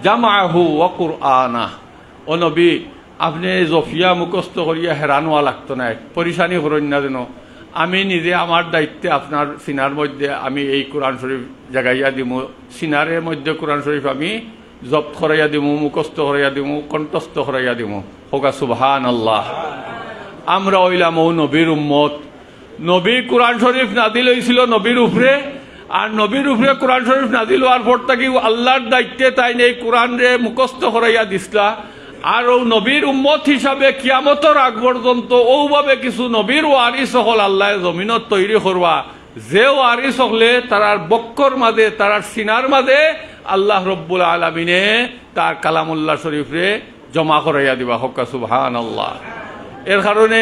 জামাহু ওয়া কুরআনা। ও নবী, আপনি জফিয়া মুখস্থ করিয়া হেরান হওয়া লাগতো না, পরিশানি করেন না যেন। আমি নিজে আমার দায়িত্বে আপনার সিনার মধ্যে আমি এই কোরআন শরীফ জাগাইয়া দিমু, সিনারের মধ্যে কোরআন শরীফ আমি জব্দ করাইয়া দিমু, মুখস্থ করাইয়া দিমু, কণ্ঠস্থ করাইয়া দিমু। হোকা সুবহানাল্লাহ। আমরা হইলাম ও নবীর উম্মত। নবী কোরআন শরীফ নাজিল হয়েছিল নবীর উপরে, আর নবীর উপরে কোরআন শরীফ নাজিল হওয়ার পর থেকে আল্লাহর দায়িত্বে তাই এই কোরআন রে মুখস্থ করাইয়া দিসলা। আর ও নবীর উম্মত হিসাবে কিয়ামতের আগ পর্যন্ত ওভাবে কিছু নবীর ওয়ারিস হল আল্লাহ জমিনত তৈরি করবা, যে ওয়ারিস হলে তারার বক্কর মাঝে, তারার সিনার মাঝে আল্লাহ রব্বুল আলামিনে তার কালামুল্লাহ শরীফরে জমা করাইয়া দিবা। হক্কা সুবহানাল্লাহ। এর কারণে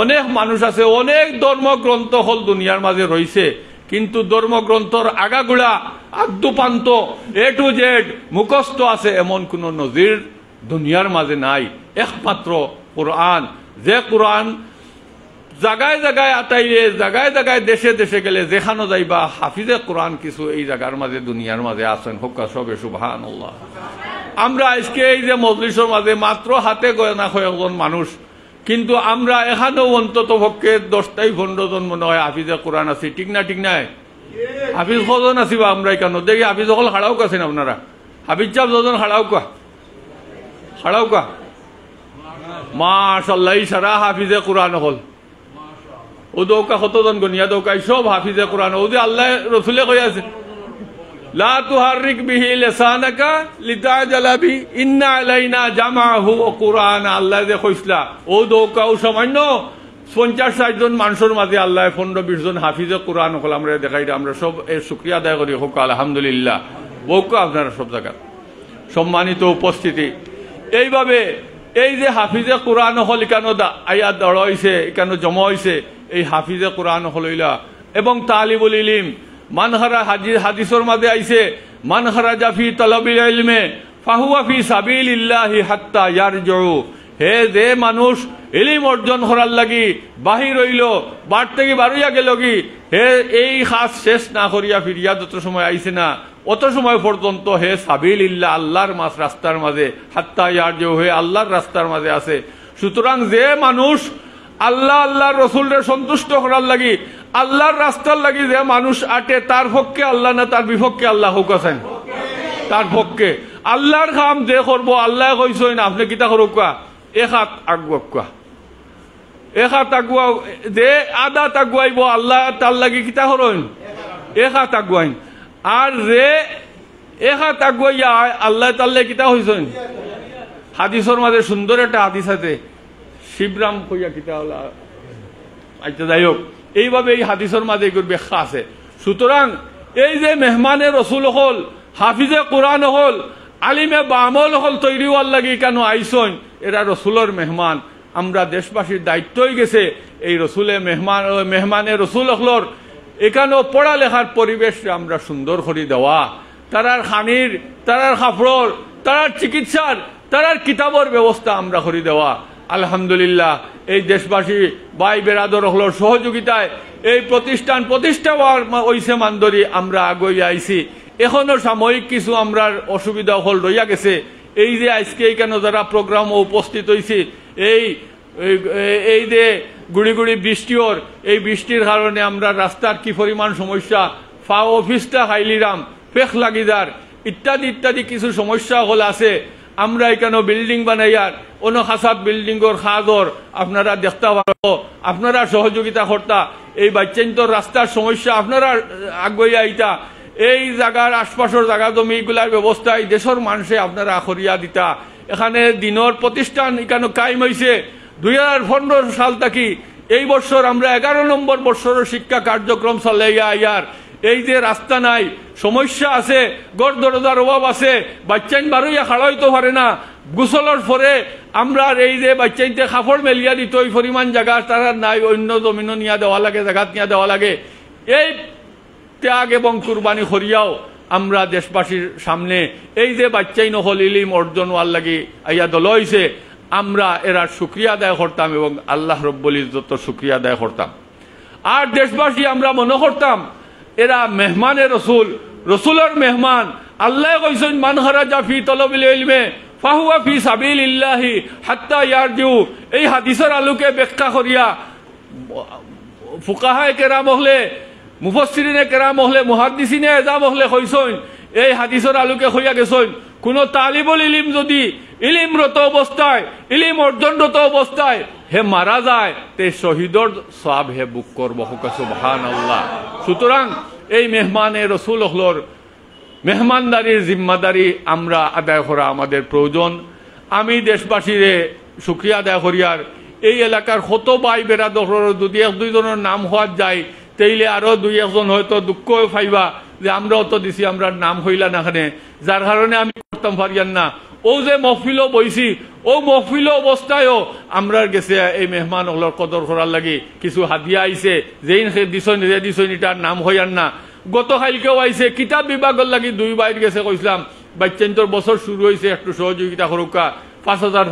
অনেক মানুষ আছে, অনেক ধর্মগ্রন্থ হল দুনিয়ার মাঝে রয়েছে, কিন্তু ধর্মগ্রন্থর আগাগুলা আদ্যপান্ত A to Z মুখস্থ আছে এমন কোন নজির দুনিয়ার মাঝে নাই। একমাত্র কোরআন, যে কোরআন জায়গায় জায়গায় আতাইলে, জায়গায় জায়গায় দেশে দেশে গেলে যেখানো যাইবা হাফিজে কোরআন কিছু এই জায়গার মাঝে দুনিয়ার মাঝে আছেন, হোকা সবে সুবহানাল্লাহ। আমরা আজকে এই যে মজলিসের মাঝে মাত্র হাতে গোনা কয়েকজন মানুষ, কিন্তু আমরা এখানেও অন্তত পক্ষে 10-15 জন মনে হয় হাফিজে কোরআন আছি, ঠিক না? ঠিক নাই? হাফিজ কজন আছি বা আমরা এখানে দেখি হাফিজ সকল হারাও কাছেন আপনারা? হাফিজ সাহেব যজন হারাও কা, হারাও কা, মাশাআল্লাহ সারা হাফিজে কোরআন হল ও দৌকা কতজন গনিয়া দৌকাই সব হাফিজে কোরআন। ও যে আল্লাহ রসুলে কই আছে লা তুহারিক বিহি লিসানাকা লিতাজালা বি ইন্না আলাইনা জামাহু ওয়া কুরআন। আল্লাহ যে কইছলা ও দৌকা ও সামান্য 50-60 জন মানুষের মাঝে আল্লাহ 15-20 জন হাফিজে কোরআন হল আমরা দেখাইটা। আমরা সব এর শুকরিয়া আদায় করি, হোক আলহামদুলিল্লাহ। ওকে আপনারা সব জায়গা সম্মানিত উপস্থিতি, এইভাবে এই যে হাফিজে কোরআন হল এখানে আয়াত দড় হয়েছে, এখানে জমা হয়েছে এই হাফিজে কোরআন হলইলা এবং তালিবুল ইলম মানহারা হাদিসের মাঝে আইছে মানহারা জাফি তলবিল ইলমে ফাহুয়া ফি সাবিলিল্লাহি হাত্তা ইয়ারজু। হে যে মানুষ ইলম অর্জন করার লাগি বাহির হইল, বার থেকে বারুইয়া গেল কি, হে এই খাস শেষ না করিয়া ফিরিয়া যত সময় আইছে না অত সময় পর্যন্ত হে সাবিলিল্লাহ আল্লাহর রাস্তার মাঝে, হাত্তা ইয়ারজু হে আল্লাহর রাস্তার মাঝে আছে। সুতরাং যে মানুষ আল্লাহ আল্লাহর রসুলের সন্তুষ্ট করার লাগি আল্লাহর রাস্তার লাগি যে মানুষ আটে, তার পক্ষে আল্লাহ না তার বিপক্ষে আল্লাহ হুক আছেন? তার পক্ষে। আল্লাহর কাম যে করবো আল্লাহ কইছেন আপনি কিতা করুকা, এক হাত আগুয়া, এক হাত আগুয়া, যে আদাত আগুয়াইব আল্লাহ তার লাগি কিতা করেন এক হাত আগুয়াইন, আর যে এক হাত আগুয়াইয়া আল্লাহ তার লাগি কিতা হইছেন। হাদিসের মাঝে সুন্দর একটা হাদিস আছে, শিবরাম কইয়া কিতা হল, আচ্ছা যাই হোক, এইভাবে এই হাদিসের মাঝে এগুলোর ব্যাখ্যা আছে। সুতরাং এই যে মেহমানে রসুল হল, হাফিজে কোরআন হল, আলিমে বামল হল তৈরি হওয়ার লাগে কেন আইসন, এরা রসুলের মেহমান। আমরা দেশবাসীর দায়িত্ব হয়ে গেছে এই রসুলে মেহমানে রসুল হলর এখানেও পড়ালেখার পরিবেশ আমরা সুন্দর করে দেওয়া, তারার খানির, তারার কাপড়, তারার চিকিৎসার, তারার কিতাবর ব্যবস্থা আমরা করে দেওয়া। আলহামদুলিল্লাহ এই দেশবাসী ভাই বেরাদর হলোর সহযোগিতায় এই প্রতিষ্ঠান প্রতিষ্ঠা হইছে মানদরি আমরা আগুয়ে আইছি। এখনো সাময়িক কিছু আমরা অসুবিধা হল রইয়া গেছে। এই যে আজকে এখানে যারা প্রোগ্রাম উপস্থিত হয়েছে, এই যে গুড়ি গুড়ি বৃষ্টিওর, এই বৃষ্টির কারণে আমরা রাস্তার কি পরিমাণ সমস্যা, ফা অফিসটা হাইলিরাম পেখ লাগিদার ইত্যাদি ইত্যাদি কিছু সমস্যা হল আছে। আমরা এখানে বিল্ডিং বানাইয়ার অনখাসাত বিল্ডিংর খাদর আপনারা দেখতে পারো, আপনারা সহযোগিতা করতা। এই বাচ্চান্তর রাস্তার সমস্যা আপনারা আগুয়ে আইতা, এই জায়গার আশপাশের জায়গা জমি এগুলার ব্যবস্থা এই দেশের মানুষে আপনারা করিয়া দিতা। এখানে দিনের প্রতিষ্ঠান এখানে কায়েম হয়েছে 2015 সাল থাকি এই বছর আমরা 11 নম্বর বছরের শিক্ষা কার্যক্রম চালাইয়া আইয়ার। এই যে রাস্তা নাই, সমস্যা আছে, গড় দরজার অভাব আছে, বাচ্চাইন বারুইয়া খাড়াইতে পারে না, গোসলের পরে আমরা এই যে বাচ্চাইনতে কাপড় মেলিয়া দিত ওই পরিমাণ জায়গা তারা নাই, অন্য জমিনও নিয়ে দেওয়া লাগে, জায়গাত নিয়ে দেওয়া লাগে। এই ত্যাগ এবং কুরবানি করিয়াও আমরা দেশবাসীর সামনে এই যে বাচ্চাইন হল ইলিম অর্জন হওয়ার লাগে আইয়া দল হইছে, আমরা এরা শুকরিয়া আদায় করতাম এবং আল্লাহ রব্বুল ইজ্জতের শুকরিয়া আদায় করতাম। আর দেশবাসী আমরা মনে করতাম এরা মেহমানে রসুল, রসুলের মেহমান। আল্লাহ কইছেন মান খারাজা ফি তলবিল ইলমে ফাহুয়া ফি সাবিলিল্লাহি হাত্তা ইয়ারজু। এই হাদিসের আলোকে ব্যাখ্যা করিয়া ফুকাহায়ে কেরাম হলে, মুফাসসিরিনে কেরাম হলে, মুহাদ্দিসিনে এজাম হলে কইছেন এই হাদিসের আলোকে হইয়া গেছেন কোন তালিবুল ইলম যদি ইলিমরত অবস্থায়, ইলিম অর্জনরত অবস্থায় হে মারা যায় তে শহীদর সওয়াব হে বুক করব। সুবহানাল্লাহ। সুতরাং এই মেহমানে রসুল হলর মেহমানদারির জিম্মাদারি আমরা আদায় করা আমাদের প্রয়োজন। আমি দেশবাসীরে শুকরিয়া আদায় করিয়ার এই এলাকার কত ভাই বেরাদর যদি 1-2 জনের নাম হওয়া যায় তাইলে আরো 2-1 হয়তো দুঃখ পাইবা যে আমরাও তো দিছি, আমরা নাম হইলা না এখানে, যার কারণে আমি করতাম পারিয়ান না। ও যে মহফিলও বইছি ও মহফিল অবস্থায়ও আমরা গেছে এই মেহমান হলর কদর করার লাগে কিছু হাদিয়া আইছে, যেইন দিছইন এটার নাম হইয়ান না। গত কালকেও আইছে কিতাব বিভাগের লাগি 2 বাইর গেছে, কইসলাম বাচ্চান্তর বছর শুরু হয়েছে একটু সহযোগিতা করুকা, 5,000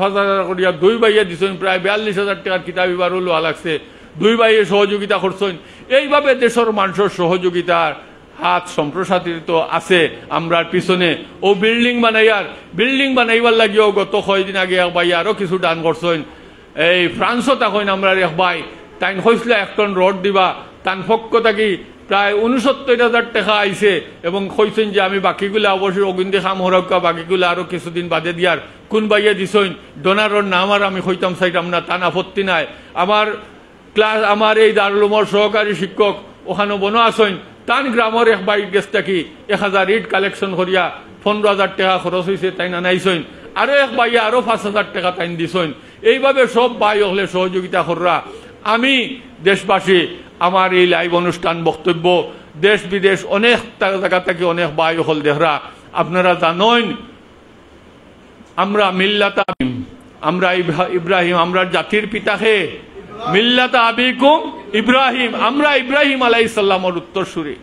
করিয়া 2 বাইয়া দিছইন, প্রায় 42,000 টাকার কিতাব বিভাগও লোয়া লাগছে। দুই ভাইয়ে সহযোগিতা করছেন। এইভাবে দেশের মানুষের সহযোগিতার হাত সম্প্রসারিত আছে আমরার পিছনে। ও বিল্ডিং বানাইবার লাগিও গত কয়েকদিন আগে এক ভাই আরো কিছু দান করছেন। এই ফ্রান্সত এখন আমরা এক ভাই তাই হয়েছিল 1 টন রড দিবা, তান পক্ষ থাকি প্রায় 69,000 টাকা আইছে এবং কইছেন যে আমি বাকিগুলো অবশ্যই অগুন্দি খাম হরক্কা, বাকিগুলো আরো কিছুদিন বাদে দিয়ার। কোন বাইয়ে দিছেন ডোনারর নাম আর আমি কইতাম চাইতাম না, তান আপত্তি নাই। আমার এই দারুল উলুমের সহকারী শিক্ষক ওখানে বনো আসেন, তান গ্রামের এক বাইক গেছ থাকি 1000 ইট কালেকশন করিয়া 15,000 টাকা খরচ হয়েছে, তাই নাইছেন। আরো এক বাইয়ে আরো 5,000 টাকা তাই দিছেন। এইভাবে সব ভাই হলে সহযোগিতা কররা। আমি দেশবাসী আমার এই লাইভ অনুষ্ঠান বক্তব্য দেশ বিদেশ অনেক জায়গা থেকে অনেক ভাই হল দেহরা, আপনারা জানেন আমরা মিল্লাত আমরা ইব্রাহিম, আমরা জাতির পিতাকে মিল্লাত আবিকুম ইব্রাহিম, আমরা ইব্রাহিম আলাইহিস সালামের উত্তরসূরি।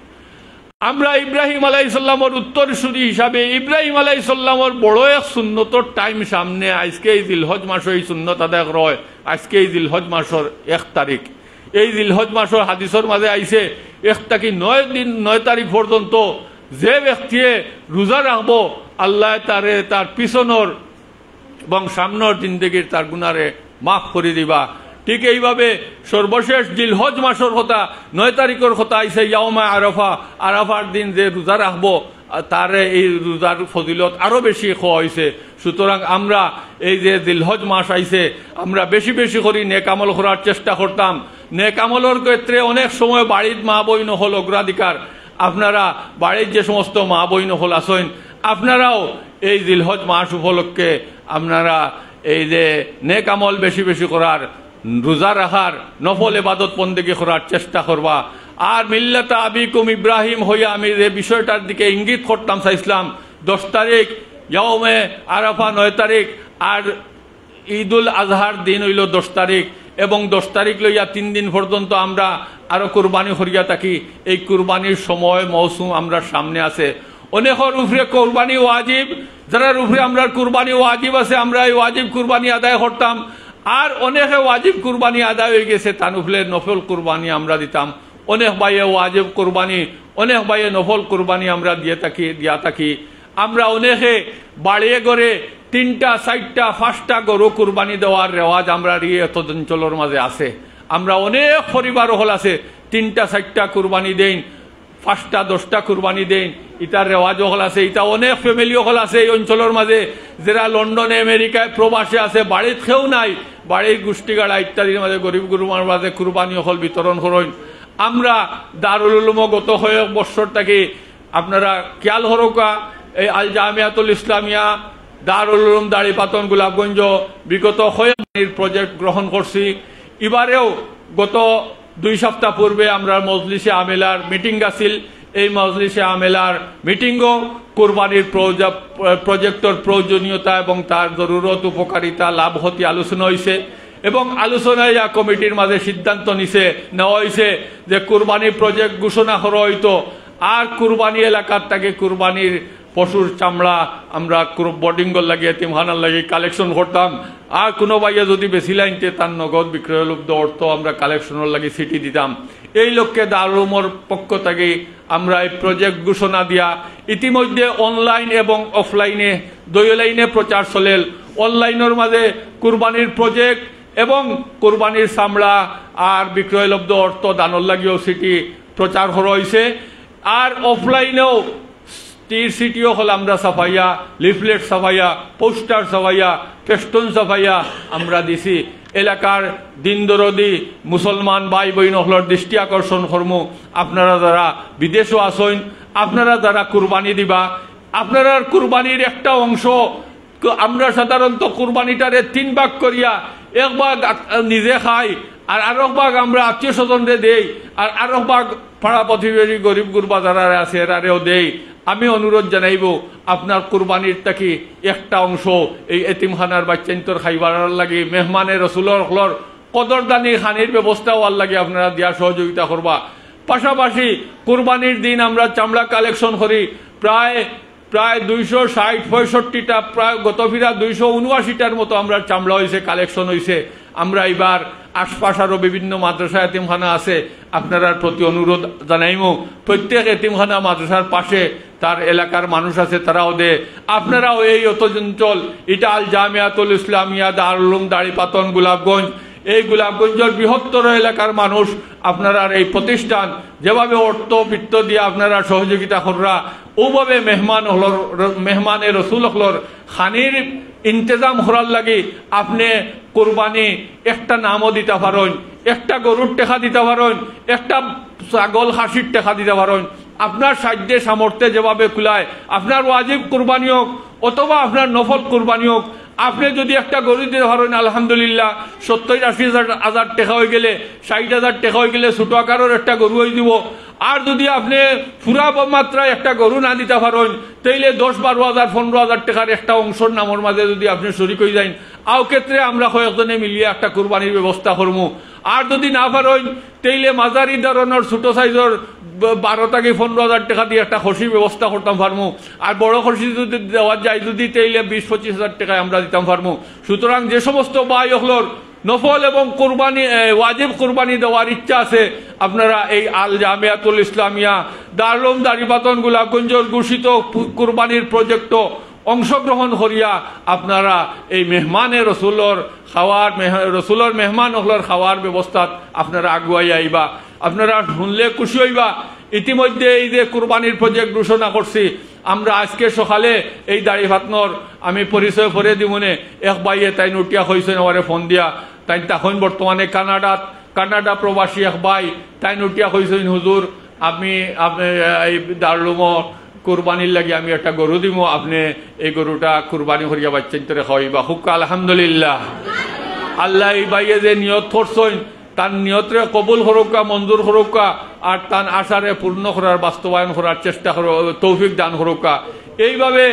আমরা ইব্রাহিম আলাইহিস সালামের উত্তরসূরি হিসাবে ইব্রাহিম আলাইহিস সালামের বড় এক সুন্নতর টাইম সামনে। আজকে এই জিলহজ মাস এই সুন্নত আদায় রয়, আজকে এই জিলহজ মাসের 1 তারিখ। এই জিলহজ মাসের হাদিসের মাঝে আইছে 1 থেকে 9 তারিখ পর্যন্ত যে ব্যক্তিয়ে রোজা রাখবো আল্লাহ তারে তার পিছনের এবং সামনের জিন্দগির তার গুনারে মাফ করে দিবা। ঠিক এইভাবে সর্বশেষ জিলহজ মাসের কথা 9 তারিখের কথা আইছে ইয়াউমা আরাফা, আরাফার দিন যে রোজা রাখবো তারে এই রোজার ফজিলত আরো বেশি খাওয়া হয়েছে। সুতরাং আমরা এই যে জিলহজ মাস আইছে আমরা বেশি বেশি করে নেক আমল করার চেষ্টা করতাম। নেক আমলের ক্ষেত্রে অনেক সময় বাড়ির মা বইন হল অগ্রাধিকার। আপনারা বাড়ির যে সমস্ত মা বইন হল আসেন, আপনারাও এই জিলহজ মাস উপলক্ষে আপনারা এই যে নেক আমল বেশি বেশি করার, রোজা রাখার, নফল ইবাদত বন্দেগী করার চেষ্টা করবা। আর মিল্লাতা আবিকুম ইব্রাহিম হইয়া আমি যে বিষয়টার দিকে ইঙ্গিত করতাম চাইছিলাম, 10 তারিখ ইয়াউমে আরাফা 9 তারিখ, আর ঈদুল আজহার দিন হইল 10 তারিখ, এবং 10 তারিখ লইয়া 3 দিন পর্যন্ত আমরা আরো কুরবানি করিয়া থাকি। এই কুরবানির সময় মৌসুম আমরা সামনে আছে। অনেকের উপরে কুরবানি ওয়াজিব, যারা উপরে আমরা কুরবানি ওয়াজিব আছে আমরা এই ওয়াজিব কুরবানি আদায় করতাম। আর অনেকে ওয়াজিব কুরবানি আদায় হয়ে গেছে, তার উপরে নফল কুরবানি আমরা দিতাম। অনেক ভাইয়ে ওয়াজিব কুরবানি, অনেক ভাইয়ে নফল কুরবানি আমরা দিয়া থাকি। আমরা অনেকে বাড়িয়ে গড়ে 3টা 4টা 5টা গরু কুরবানি দেওয়ার রেওয়াজ আমরা এত অঞ্চলের মাঝে আছে। আমরা অনেক পরিবার হল আছে 3টা 4টা কুরবানি দেন, 5টা 10টা কুরবানি দেন, ইটার রেওয়াজ হল আছে। এটা অনেক ফ্যামিলি হল আছে এই অঞ্চলের মাঝে, যারা লন্ডনে আমেরিকায় প্রবাসে আছে, বাড়ির খেউ নাই, বাড়ির গোষ্ঠীগাড়া ইত্যাদির মাঝে গরিব গুরুমার মাঝে কুরবানি হল বিতরণ করেন। আমরা দারুল উলুম গত কয়েক বছর থেকে আপনারা খেয়াল হরকা এই আল জামিয়াতুল ইসলামিয়া দারুল উলুম দাড়িপাতন গোলাপগঞ্জ বিগত কয়েক প্রজেক্ট গ্রহণ করছি। এবারেও গত 2 সপ্তাহ পূর্বে আমরা মজলিসে আমেলার মিটিং আছিল। এই মজলিসে আমেলার মিটিংও কুরবানির প্রজেক্টর প্রয়োজনীয়তা এবং তার জরুরত উপকারিতা লাভ হতে আলোচনা হয়েছে, এবং আলোচনায় কমিটির মাঝে সিদ্ধান্ত নেওয়া হয়েছে যে কুরবানির প্রজেক্ট ঘোষণা করা হইতো। আর কুরবানি এলাকার থেকে কুরবানির পশুর চামড়া আমরা বোর্ডিংর লাগিয়ে এতিমখানার লাগিয়ে কালেকশন করতাম। আর কোনো ভাইয়া যদি বেশি লাইনতে তার নগদ বিক্রয়লব্ধ অর্থ আমরা কালেকশনের লাগে সিটি দিতাম। এই লক্ষ্যে দারুলুমের পক্ষ থেকে আমরা এই প্রজেক্ট ঘোষণা দিয়া ইতিমধ্যে অনলাইন এবং অফলাইনে 2 লাইনে প্রচার চলেল। অনলাইনের মাঝে কুরবানির প্রজেক্ট এবং কুরবানির চামড়া আর বিক্রয়লব্ধ অর্থ দানের লাগিয়েও সিটি প্রচার করা হয়েছে। আর অফলাইনেও সিটিও হল আমরা ছাপাইয়া, লিফলেট ছাপাইয়া, পোস্টার ছাপাইয়া, ফেস্টুন ছাপাইয়া আমরা দিছি। এলাকার দিন দরদি মুসলমান ভাই বইন হলর দৃষ্টি আকর্ষণ কর্ম, আপনারা যারা বিদেশও আসেন, আপনারা যারা কুরবানি দিবা, আপনারা কুরবানির একটা অংশ আমরা সাধারণত কুরবানিটারে 3 ভাগ করিয়া 1 ভাগ নিজে খাই, আর আরো ভাগ আমরা আত্মীয় স্বজনরে দেই, আর আরো ভাগ পাড়া প্রতিবেশী গরিব গুরবা যারা আছে এরারেও দেই। আমি অনুরোধ জানাইব আপনার কুরবানির থাকি একটা অংশ এই এতিমখানার বাচ্চান্তর খাইবার লাগে, মেহমানের রসুলর হলর কদরদানি খানির ব্যবস্থা হওয়ার লাগে আপনারা দিয়া সহযোগিতা করবা। পাশাপাশি কুরবানির দিন আমরা চামড়া কালেকশন করি প্রায় 260-65টা, প্রায় গত ফিরা 279টার মতো আমরা চামড়া হয়েছে, কালেকশন হয়েছে। আমরা এবার আশপাশ আরও বিভিন্ন মাদ্রাসা এতিমখানা আছে, আপনার প্রতি অনুরোধ জানাইমু প্রত্যেক এতিমখানা মাদ্রাসার পাশে তার এলাকার মানুষ আছে, তারাও দে। আপনারাও এই অঞ্চল এটা আল জামিয়াতুল ইসলামিয়া দারুল উলুম দাড়িপাতন গোলাপগঞ্জ, এই গোলাপগঞ্জের বৃহত্তর এলাকার মানুষ আপনারা এই প্রতিষ্ঠান যেভাবে অর্থ বৃত্ত দিয়ে আপনারা সহযোগিতা করা, ওভাবে মেহমানে রসুল হলর খানির ইন্তজাম করার লাগে আপনি কোরবানি একটা নামও দিতে পারেন, একটা গরুর টেকা দিতে পারেন, একটা ছাগল খাসির টেকা দিতে পারেন। আপনার সাধ্যে সামর্থ্যে যেভাবে কুলায়, আপনার ওয়াজিব কোরবানি হোক অথবা আপনার নফল কোরবানি হোক, আপনি যদি একটা গরু দিতে পারেন আলহামদুলিল্লাহ 70-80 টাকা হয়ে গেলে 60,000 টাকা হয়ে গেলে ছোট আকারের একটা গরু হয়ে দিব। আর যদি আপনি পুরা মাত্রায় একটা গরু না দিতে পারেন তাইলে 10-12,000 15,000 টাকার একটা অংশের নামের মাঝে যদি আপনি শরিক হয়ে যান, আও ক্ষেত্রে আমরা কয়েকজনে মিলিয়ে একটা কোরবানির ব্যবস্থা করবো। আর যদি না পারেন তাইলে মাঝারি ধরনের ছোট সাইজের 12,000-15,000 টাকা দিয়ে একটা খসির ব্যবস্থা করতাম পারবো। আর বড় খসি যদি দেওয়া যায় যদি তাইলে 20-25,000 টাকায় আমরা দিতাম পারবো। সুতরাং যে সমস্ত ভাই হলর নফল এবং কোরবানি ওয়াজিব কোরবানি দেওয়ার ইচ্ছা আছে, আপনারা এই আল জামিয়াতুল ইসলামিয়া দারুল উলুম দাড়িপাতন গোলাপগঞ্জের ঘোষিত কোরবানির প্রজেক্ট অংশগ্রহণ করিয়া আপনারা এই মেহমানে রসুলর খাওয়ার রসুলর মেহমান হলর খাওয়ার ব্যবস্থাত আপনারা আগুয়াই আইবা। আপনারা শুনলে খুশি হইবা। ইতিমধ্যে এই যে কোরবানির প্রজেক্ট ঘোষণা করছি, আমরা আজকে সকালে এই দাড়িপাতনর আমি পরিচয় করে দিমনে এক ভাইয়ে তাই নটিয়া হয়েছেন আমারে ফোন দিয়া, তাই তখন বর্তমানে কানাডা প্রবাসী এক ভাই তাই নটিয়া হয়েছেন, হুজুর আমি এই দারুল কোরবানির লাগে আমি একটা গরু দিব, আপনি এই গরুটা কোরবানি করিয়া বাচ্চান্তরে খাওয়াইবা। হুক্কা আলহামদুলিল্লাহ। আল্লাহ এই ভাইয়ে যে নিয়ত করছেন তার নিয়তরে কবুল হরক্কা, মঞ্জুর হরক্কা, আর তার আশারে পূর্ণ করার বাস্তবায়ন করার চেষ্টা তৌফিক দান হরক্কা। এইভাবে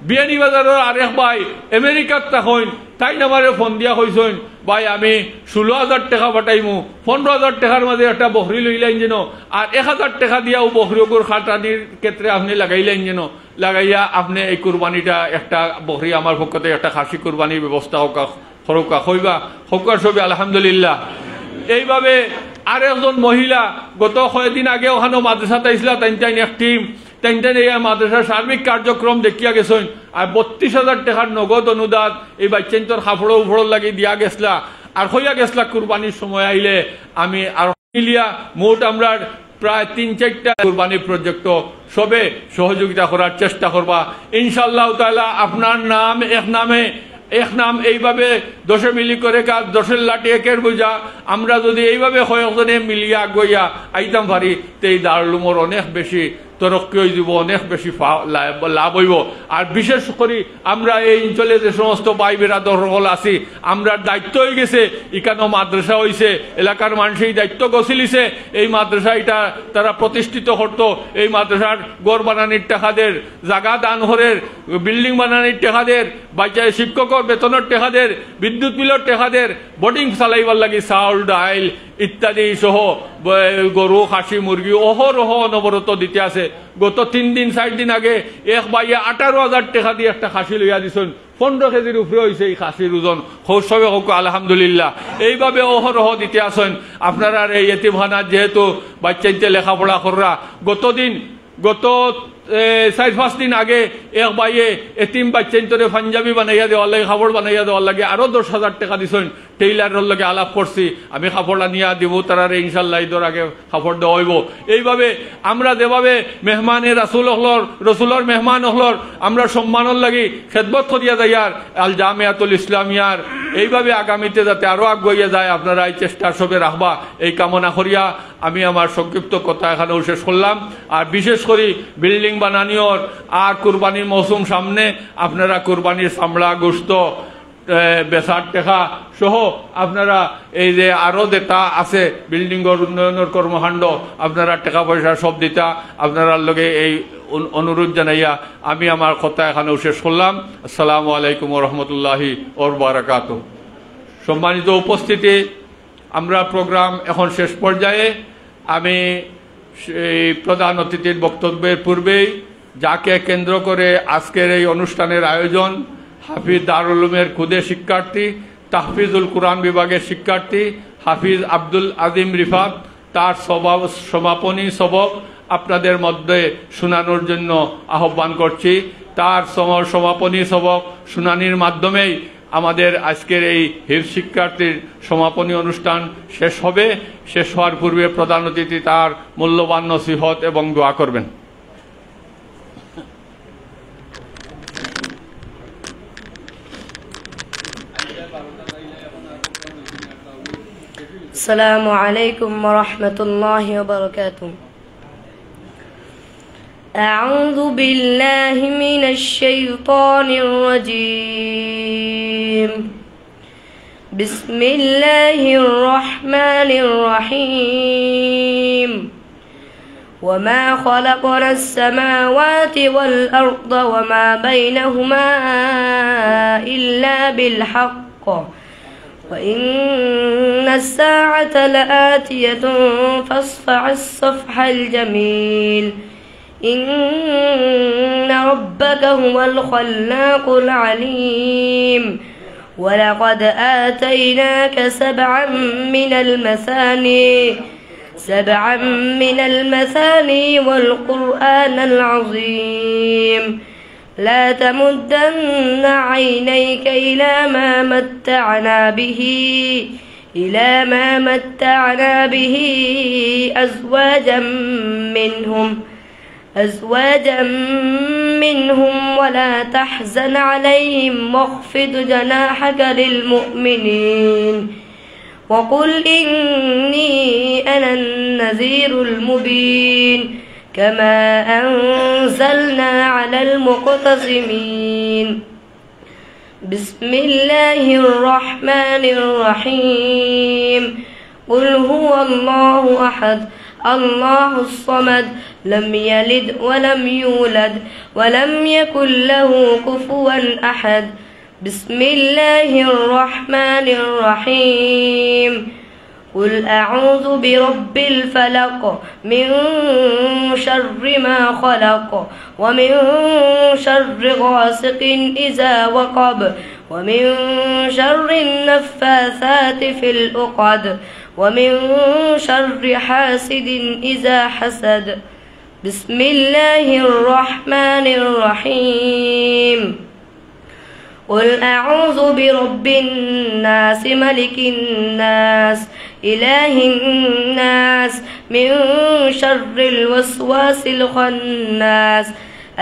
বিয়ানীবাজারের আরেক ভাই আমেরিকার তখন তাই আমারে ফোন দিয়া কইছেন, ভাই আমি 16,000 টাকা পাঠাইমু, 15,000 টাকার মাঝে একটা বকরি লইলেন যেন, আর 1,000 টাকা দিয়াও বকরিগুর খাটানির ক্ষেত্রে আপনি লাগাইলেন যেন, লাগাইয়া আপনি এই কোরবানিটা একটা বকরি আমার পক্ষতে একটা খাসি কোরবানির ব্যবস্থা হরক্কা হইবা। হক্কা সবে আলহামদুলিল্লাহ। এইভাবে আর একজন মহিলা গত কয়েকদিন আগে ওখানে মাদ্রাসাতে আইসলা, তাই এক টিম তাই মাদ্রাসার সার্বিক কার্যক্রম দেখিয়া গেছেন, আর 32,000 টাকার নগদ অনুদান এই বাচ্চান্তর খাফড়ো উফড়ো লাগি দিয়া গেছলা। আর হইয়া গেছলা কুরবানির সময় আইলে আমি আর মিলিয়া মোট আমরা প্রায় 3-4টা কুরবানির প্রজেক্ট সবে সহযোগিতা করার চেষ্টা করবা ইনশাআল্লাহ তাআলা। আপনার নাম এক নাম এইভাবে 10 মিলি করে কাজ, 10 লাঠি 1 বোঝা, আমরা যদি এইভাবে কয়েকজনে মিলিয়া গইয়া আইতাম পারি তো এই দারুল উলুমের অনেক বেশি তরক্কি হয়ে যাব, অনেক বেশি লাভ হইব। আর বিশেষ করে আমরা এই অঞ্চলে যে সমস্ত ভাই বেরাদর হল আছি, আমরা দায়িত্ব হয়ে গেছে, এখানেও মাদ্রাসা হয়েছে, এলাকার মানুষ এই দায়িত্ব গছিলিছে এই মাদ্রাসা এটা তারা প্রতিষ্ঠিত করতো। এই মাদ্রাসার গড় বানানির টাকাদের, জায়গা দান হরের, বিল্ডিং বানানির টাকাদের, বাচ্চায় শিক্ষকের বেতনের টাকাদের, বিদ্যুৎ বিলের টাকাদের, বোর্ডিং চালাইবার লাগি চাউল ডাইল ইত্যাদি সহ গরু খাসি মুরগি অহরহ অনবরত দিতে আছে। গত 3-4 দিন আগে এক ভাইয়ে 18,000 টাকা দিয়ে একটা খাসি লইয়া দিছেন, 15 কেজির উপরে হয়েছে এই খাসির ওজন। সবে হোক আলহামদুলিল্লাহ। এইভাবে অহরহ দিতে আসেন। আপনারা এই এতিমখানার যেহেতু বাচ্চাইতে লেখাপড়া করা, গত 4-5 দিন আগে এক ভাইয়ে এতিম বাচ্চাইন্তরে পাঞ্জাবি বানাইয়া দেওয়ার লাগে, খাবার বানাইয়া দেওয়ার লাগে আরো 10,000 টাকা দিছেন। টেইলারের লগে আলাপ করছি, আমি কাপড় আনিয়া দিব, তারা ইনশাল্লাহ ঈদের আগে কাপড় দেওয়া হইব। এইভাবে আমরা যেভাবে মেহমানে রসুলর মেহমান হলর আমরা সম্মানের লাগি খেদমত করিয়া যাইয়ার আল জামিয়াতুল ইসলামিয়ার, এইভাবে আগামীতে যাতে আরো আগুয়াইয়া যায় আপনারা এই চেষ্টা সবে রাখবা এই কামনা করিয়া আমি আমার সংক্ষিপ্ত কথা এখানেও শেষ করলাম। আর বিশেষ করে বিল্ডিং বানানিওর আর কুরবানির মৌসুম সামনে, আপনারা কুরবানির চামড়া গোশত বেচার টেকা সহ আপনারা এই যে আরো যেটা আছে বিল্ডিংয়ের উন্নয়নের কর্মকাণ্ড, আপনারা টাকা পয়সা সব দিতা আপনারা লগে এই অনুরোধ জানাইয়া আমি আমার কথা এখানেও শেষ করলাম। আসসালামু আলাইকুম ওয়া রাহমাতুল্লাহি ওয়া বারাকাতুহু। সম্মানিত উপস্থিতি, আমরা প্রোগ্রাম এখন শেষ পর্যায়ে। আমি এই প্রধান অতিথির বক্তব্যের পূর্বেই যাকে কেন্দ্র করে আজকের এই অনুষ্ঠানের আয়োজন, হাফিজ দারুল উলুমের খুদে শিক্ষার্থী, তাহফিজুল কোরআন বিভাগের শিক্ষার্থী হাফিজ আব্দুল আজিম রিফাত, তার সমাপনী সবক আপনাদের মধ্যে শোনানোর জন্য আহ্বান করছি। তার সমাপনী সবক শুনানির মাধ্যমেই আমাদের আজকের এই হিফজ শিক্ষার্থীর সমাপনী অনুষ্ঠান শেষ হবে। শেষ হওয়ার পূর্বে প্রধান অতিথি তার মূল্যবান নসিহত এবং দোয়া করবেন। السلام عليكم ورحمة الله وبركاته. أعوذ بالله من الشيطان الرجيم. بسم الله الرحمن الرحيم. وما خلقنا السماوات والأرض وما بينهما إلا بالحق وإن الساعة لآتية فاصفح الصفح الجميل إن ربك هو الخلاق العليم. ولقد آتيناك سبعا من المثاني والقرآن العظيم. لا تمدن عينيك إلى ما متعنا به أزواجا منهم ولا تحزن عليهم واخفض جناحك للمؤمنين وقل إني أنا النذير المبين كما أنزلنا على المقتسمين. بسم الله الرحمن الرحيم. قل هو الله أحد الله الصمد لم يلد ولم يولد ولم يكن له كفوا أحد. بسم الله الرحمن الرحيم. قل أعوذ برب الفلق من شر ما خلق ومن شر غاسق إذا وقب ومن شر النفاثات في العقد ومن شر حاسد إذا حسد. بسم الله الرحمن الرحيم. قل أعوذ برب الناس ملك الناس إله الناس من شر الوسواس الخناس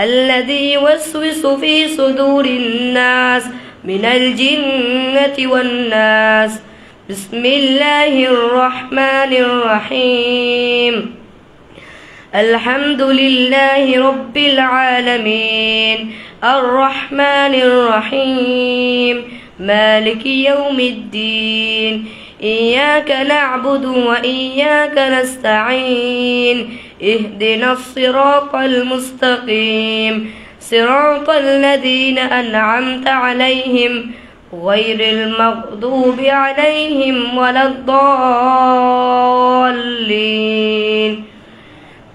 الذي يوسوس في صدور الناس من الجنة والناس. بسم الله الرحمن الرحيم. الحمد لله رب العالمين الرحمن الرحيم مالك يوم الدين إياك نعبد وإياك نستعين اهدنا الصراط المستقيم صراط الذين أنعمت عليهم غير المغضوب عليهم ولا الضالين.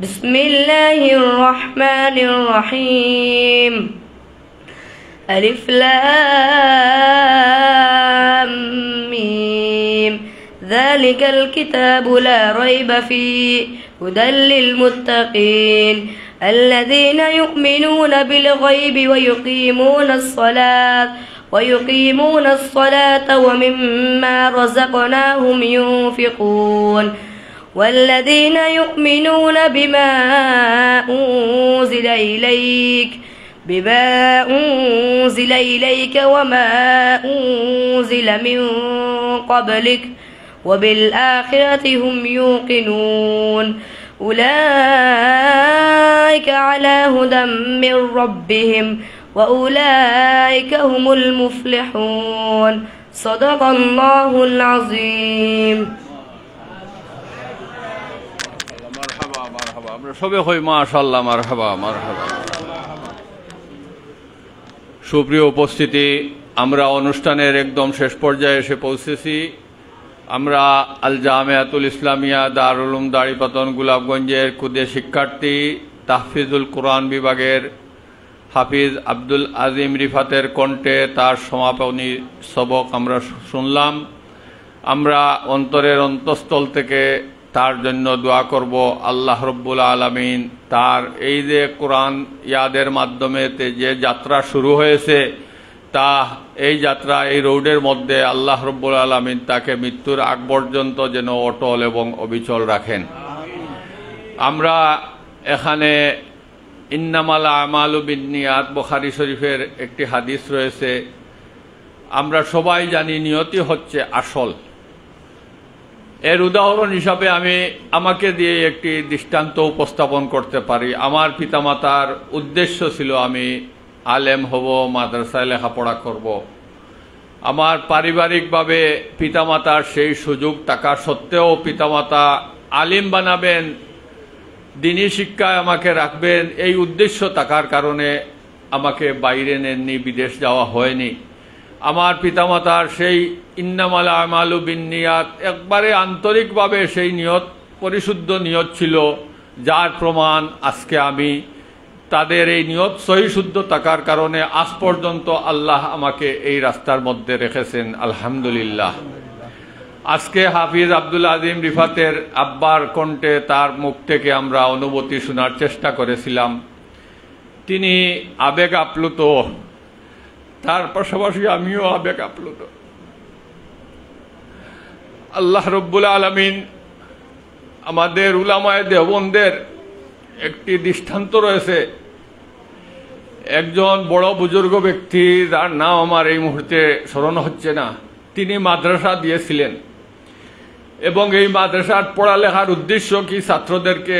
بسم الله الرحمن الرحيم. ألف لام ميم ذلك الكتاب لا ريب فيه هدى للمتقين الذين يؤمنون بالغيب ويقيمون الصلاة ومما رزقناهم ينفقون والذين يؤمنون بما أنزل إليك وما أنزل من قبلك وبالآخرة هم يوقنون أولئك على هدى من ربهم وأولئك هم المفلحون. صدق الله العظيم. সবে হই মাশাআল্লাহ মারহাবা মারহাবা। সুপ্রিয় উপস্থিতি, আমরা অনুষ্ঠানের একদম শেষ পর্যায়ে এসে পৌঁছেছি। আমরা আল জামিয়াতুল ইসলামিয়া দারুল উলুম দাড়িপাতন গোলাপগঞ্জের ক্ষুদে শিক্ষার্থী তাহফিজুল কোরআন বিভাগের হাফিজ আব্দুল আজিম রিফাতের কণ্ঠে তার সমাপনী সবক আমরা শুনলাম। আমরা অন্তরের অন্তঃস্থল থেকে তার জন্য দোয়া করব, আল্লাহ রব্বুল আলামিন তার এই যে কোরআন ইয়াদের মাধ্যমে যে যাত্রা শুরু হয়েছে তা এই যাত্রা এই রোডের মধ্যে আল্লাহ রব্বুল আলামিন তাকে মৃত্যুর আগ পর্যন্ত যেন অটল এবং অবিচল রাখেন। আমরা এখানে ইন্নামাল আমালু বিন্নিয়াত বুখারী শরীফের একটি হাদিস রয়েছে। আমরা সবাই জানি নিয়তি হচ্ছে আসল। এর উদাহরণ হিসাবে আমি আমাকে দিয়ে একটি দৃষ্টান্ত উপস্থাপন করতে পারি। আমার পিতামাতার উদ্দেশ্য ছিল আমি আলেম হব, মাদ্রাসায় লেখাপড়া করব। আমার পারিবারিকভাবে পিতামাতার সেই সুযোগ থাকা সত্ত্বেও পিতামাতা আলিম বানাবেন, দিনী শিক্ষায় আমাকে রাখবেন, এই উদ্দেশ্য থাকার কারণে আমাকে বাইরে নেননি, বিদেশ যাওয়া হয়নি। আমার পিতামাতার সেই ইন্নামাল আমালু বিন্নিয়াত একবারে আন্তরিকভাবে সেই নিয়ত পরিশুদ্ধ নিয়ত ছিল, যার প্রমাণ আজকে আমি তাদের এই নিয়ত সহিশুদ্ধ থাকার কারণে আজ পর্যন্ত আল্লাহ আমাকে এই রাস্তার মধ্যে রেখেছেন, আলহামদুলিল্লাহ। আজকে হাফিজ আব্দুল আজিম রিফাতের আব্বার কণ্ঠে তার মুখ থেকে আমরা অনুভূতি শোনার চেষ্টা করেছিলাম। তিনি আবেগ আপ্লুত, তার পাশাপাশি আমিও আবেগ আপ্লুত। আল্লাহ রব্বুল আলামিন আমাদের উলামায়ে দেওবন্দের একটি দৃষ্টান্ত রয়েছে। একজন বড় বুজুর্গ ব্যক্তি, যার নাম আমার এই মুহূর্তে স্মরণ হচ্ছে না, তিনি মাদ্রাসা দিয়েছিলেন এবং এই মাদ্রাসার পড়ালেখার উদ্দেশ্য কি ছাত্রদেরকে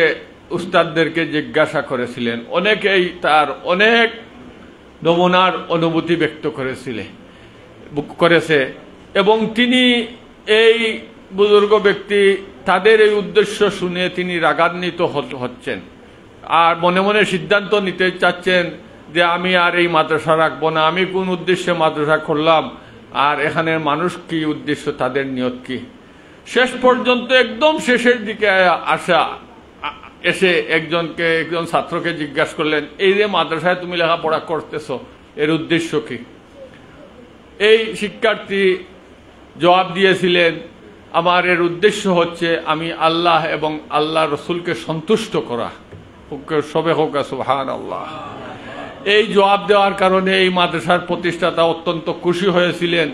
উস্তাদদেরকে জিজ্ঞাসা করেছিলেন। অনেকেই তার অনেক নমুনার অনুভূতি ব্যক্ত করেছে এবং তিনি এই বুজুর্গ ব্যক্তি তাদের এই উদ্দেশ্য শুনে তিনি রাগান্বিত হচ্ছেন আর মনে মনে সিদ্ধান্ত নিতে চাচ্ছেন যে আমি আর এই মাদ্রাসা রাখবো না, আমি কোন উদ্দেশ্যে মাদ্রাসা করলাম আর এখানের মানুষ কি উদ্দেশ্য, তাদের নিয়ত কি। শেষ পর্যন্ত একদম শেষের দিকে এসে একজন ছাত্রকে জিজ্ঞাসা করলেন, এই যে মাদ্রাসায় তুমি লেখাপড়া করতেছো এর উদ্দেশ্য কি। এই শিক্ষার্থী জবাব দিয়েছিলেন, আমার এর উদ্দেশ্য হচ্ছে আমি আল্লাহ এবং আল্লাহ রসুলকে সন্তুষ্ট করা। সবে হোক সুবহানাল্লাহ। এই জবাব দেওয়ার কারণে এই মাদ্রাসার প্রতিষ্ঠাতা অত্যন্ত খুশি হয়েছিলেন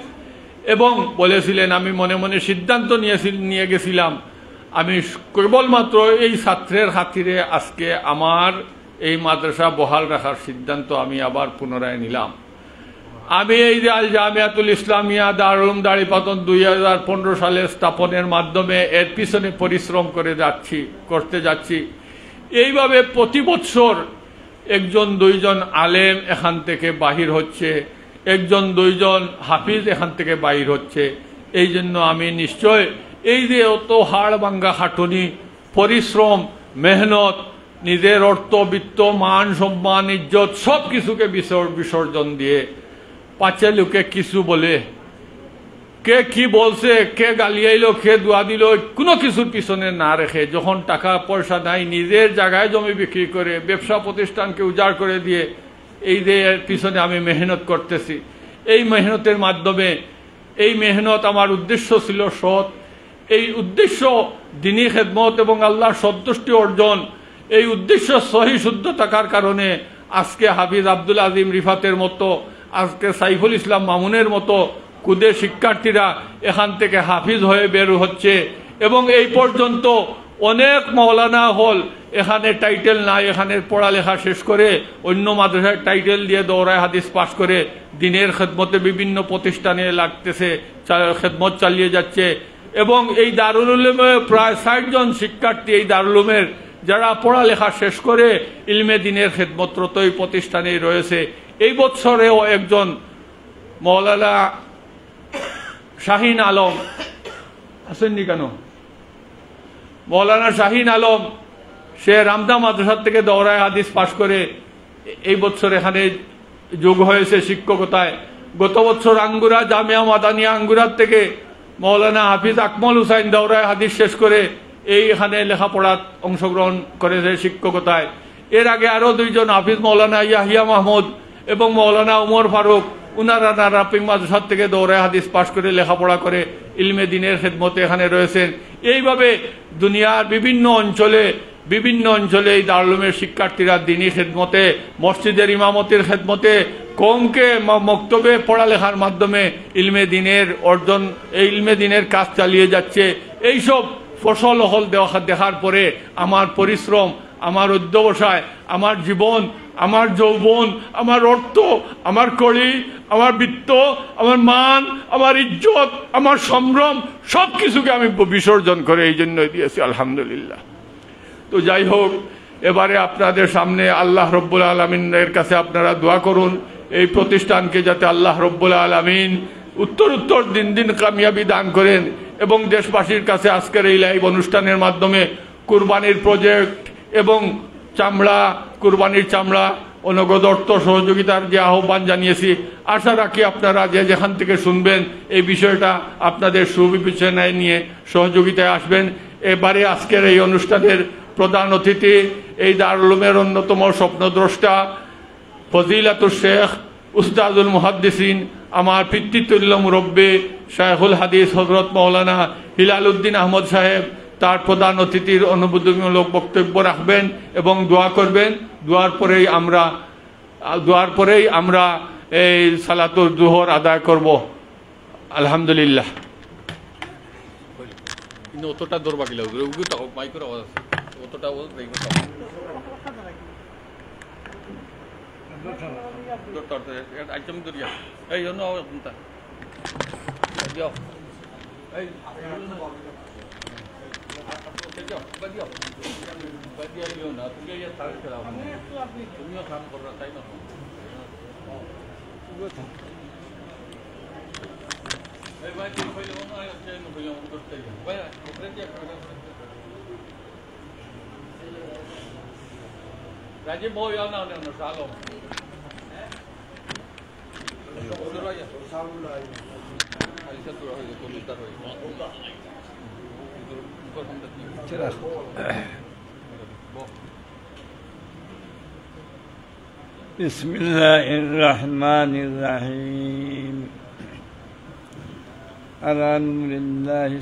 এবং বলেছিলেন, আমি মনে মনে সিদ্ধান্ত নিয়ে গেছিলাম, আমি কেবলমাত্র এই ছাত্রের খাতিরে আজকে আমার এই মাদ্রাসা বহাল রাখার সিদ্ধান্ত আমি আবার পুনরায় নিলাম। আমি এই যে আল জামিয়াতুল ইসলামিয়া দারুল উলুম দাড়িপাতন 2015 সালে স্থাপনের মাধ্যমে এর পিছনে পরিশ্রম করতে যাচ্ছি। এইভাবে প্রতি বছর একজন দুইজন আলেম এখান থেকে বাহির হচ্ছে, একজন দুইজন হাফিজ এখান থেকে বাহির হচ্ছে। এই জন্য আমি নিশ্চয় এই যে অত হাড় ভাঙ্গা খাটুনি, পরিশ্রম, মেহনত, নিজের অর্থ বিত্ত, মান সম্মান, ইজ্জত সব কিছুকে বিসর্জন দিয়ে পাঁচে লোকে কিছু বলে, কে কি বলছে, কে গালিয়াইলো, কে দোয়া দিল, কোনো কিছুর পিছনে না রেখে যখন টাকা পয়সা নাই নিজের জায়গায় জমি বিক্রি করে ব্যবসা প্রতিষ্ঠানকে উজাড় করে দিয়ে এই যে পিছনে আমি মেহনত করতেছি। এই মেহনতের মাধ্যমে এই মেহনত আমার উদ্দেশ্য ছিল সৎ, এই উদ্দেশ্য দ্বীনি খেদমত এবং আল্লাহর সন্তুষ্টি অর্জন। এই উদ্দেশ্য সহি শুদ্ধ থাকার কারণে আজকে হাফিজ আব্দুল আজিম রিফাতের মতো, আজকে সাইফুল ইসলাম মামুনের মতো কুদের শিক্ষার্থীরা এখান থেকে হাফিজ হয়ে বের হচ্ছে এবং এই পর্যন্ত অনেক মাওলানা হল এখানে টাইটেল নাই, এখানে পড়ালেখা শেষ করে অন্য মাদ্রাসায় টাইটেল দিয়ে দৌড়ায় হাদিস পাশ করে দিনের খেদমতে বিভিন্ন প্রতিষ্ঠানে লাগতেছে, খেদমত চালিয়ে যাচ্ছে। এবং এই দারুল উলুমে প্রায় 60 জন শিক্ষার্থী এই দারুল উলুমের যারা পড়ালেখা শেষ করে ইলমে দিনের খেদমতরত এই প্রতিষ্ঠানেই রয়েছে। এই বছরেও একজন মৌলানা শাহিন আলম আসেননি কেন, মৌলানা শাহিন আলম সে রামদা মাদ্রাসা থেকে দৌড়ায় হাদিস পাশ করে এই বছর এখানে যোগ হয়েছে শিক্ষকতায়। গত বছর আঙ্গুরা জামিয়া মাদানিয়া আঙ্গুরার থেকে মৌলানা হাফিজ আকমল হুসাইন দৌড়ায় হাদিস শেষ করে এই এখানে লেখাপড়ায় অংশগ্রহণ করেছে শিক্ষকতায়। এর আগে আরো দুইজন হাফিজ মৌলানা ইয়াহিয়া মাহমুদ এবং মৌলানা উমর ফারুক, উনারা নারাপিং মাদ্রাসা থেকে দৌড়ায় হাদিস পাশ করে লেখাপড়া করে ইলমে দিনের খেদমতে এখানে রয়েছেন। এইভাবে দুনিয়ার বিভিন্ন অঞ্চলে এই দারুল উলুমের শিক্ষার্থীরা দিনী খেদমতে, মসজিদের ইমামতির খেদমতে, কমকে মক্তবে পড়ালেখার মাধ্যমে ইলমে দিনের কাজ চালিয়ে যাচ্ছে। এইসব ফসল হল দেখার পরে আমার পরিশ্রম, আমার অধ্যবসায়, আমার জীবন, আমার যৌবন, আমার অর্থ, আমার কড়ি, আমার বৃত্ত, আমার মান, আমার ইজ্জত, আমার সম্ভ্রম সব কিছুকে আমি বিসর্জন করে এই জন্যই দিয়েছি, আলহামদুলিল্লাহ। তো যাই হোক, এবারে আপনাদের সামনে আল্লাহ রব্বুল আলমিনের কাছে আপনারা দোয়া করুন এই প্রতিষ্ঠানকে যাতে আল্লাহ রব্বুল আলমিন উত্তর দিন কামিয়াবি দান করেন এবং দেশবাসীর কাছে আজকের এই লাইভ অনুষ্ঠানের মাধ্যমে কুরবানির প্রজেক্ট এবং কুরবানির চামড়া ও নগদ অর্থ সহযোগিতার যে আহ্বান জানিয়েছি, আশা রাখি আপনারা যেখান থেকে শুনবেন এই বিষয়টা আপনাদের সুবিবেচনায় নিয়ে সহযোগিতায় আসবেন। এবারে আজকের এই অনুষ্ঠানের প্রধান অতিথি এই দারুল উলুমের অন্যতম স্বপ্নদ্রষ্টা ফজিলাতুল শেখ উস্তাদুল মুহাদ্দিসিন, আমার পিতৃতুল্য মুরব্বী শায়খুল হাদিস হযরত মাওলানা হিলাল উদ্দিন আহমদ সাহেব তার প্রধান অতিথির অনুমোদনমূলক বক্তব্য রাখবেন এবং দোয়া করবেন। দোয়ার পরেই আমরা এই সালাতুল জোহর আদায় করব। আলহামদুলিল্লাহ। অতটা দরবা গেল মাইকের আওয়াজ আছে, অতটা আওয়াজ দেখবে এই জন্য তুমিও কাম করো, তাই না? রাজীব বউ না সালো بسم الله الرحمن الرحيم الحمد لله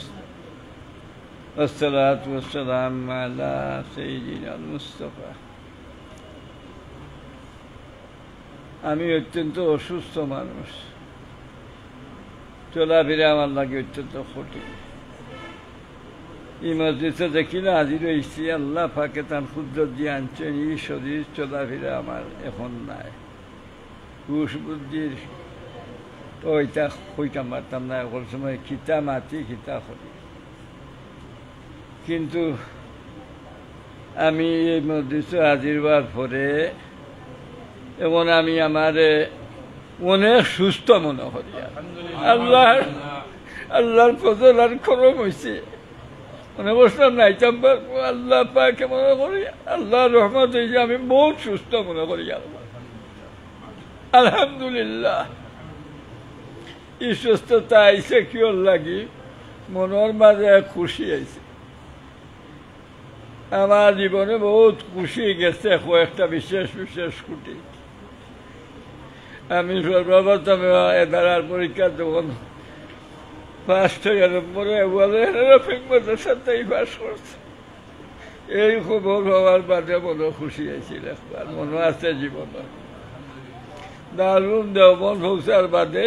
والصلاة والسلام على سيدنا المصطفى। আমি অত্যন্ত অসুস্থ মানুষ, চলাফেরা আমার লাগে অত্যন্ত কঠিন। এই মসজিদে দেখি না হাজির হয়েছি, আল্লাহ পাকে তার কুদরত দিয়ে আনছেন। এই শরীর চলাফেরা আমার এখন নাই, হুশ বুদ্ধির তো ওইটা হইতাম পারতাম না। এখন সময় খিতা মাতি খিতা করি, কিন্তু আমি এই মসজিদে হাজির হওয়ার পরে এবং আমি আমার অনেক সুস্থ মনে করি। আল্লাহর ফজল আর করম হয়েছে, মনে বসলাম নাইতাম পারবো। আল্লাহ পাকে মনে করি, আল্লাহর রহমত হয়েছে, আমি বহুত সুস্থ মনে করি। আলহামদুলিল্লাহ। এই সুস্থতা আইসে কি লাগি মনের মাঝে খুশি আইছে। আমার জীবনে বহুত খুশি গেছে কয়েকটা বিশেষ খুঁটি। আমি সর্বপ্রথম এদারার পরীক্ষা যখন ফার্স্ট হয়ে পরে সাথেই পাস করছে, এই খবর হওয়ার বাদে মনে খুশি হয়েছিল। একবার মনে আছে জীবনে দারুণ দেওবন পৌঁছার বাদে,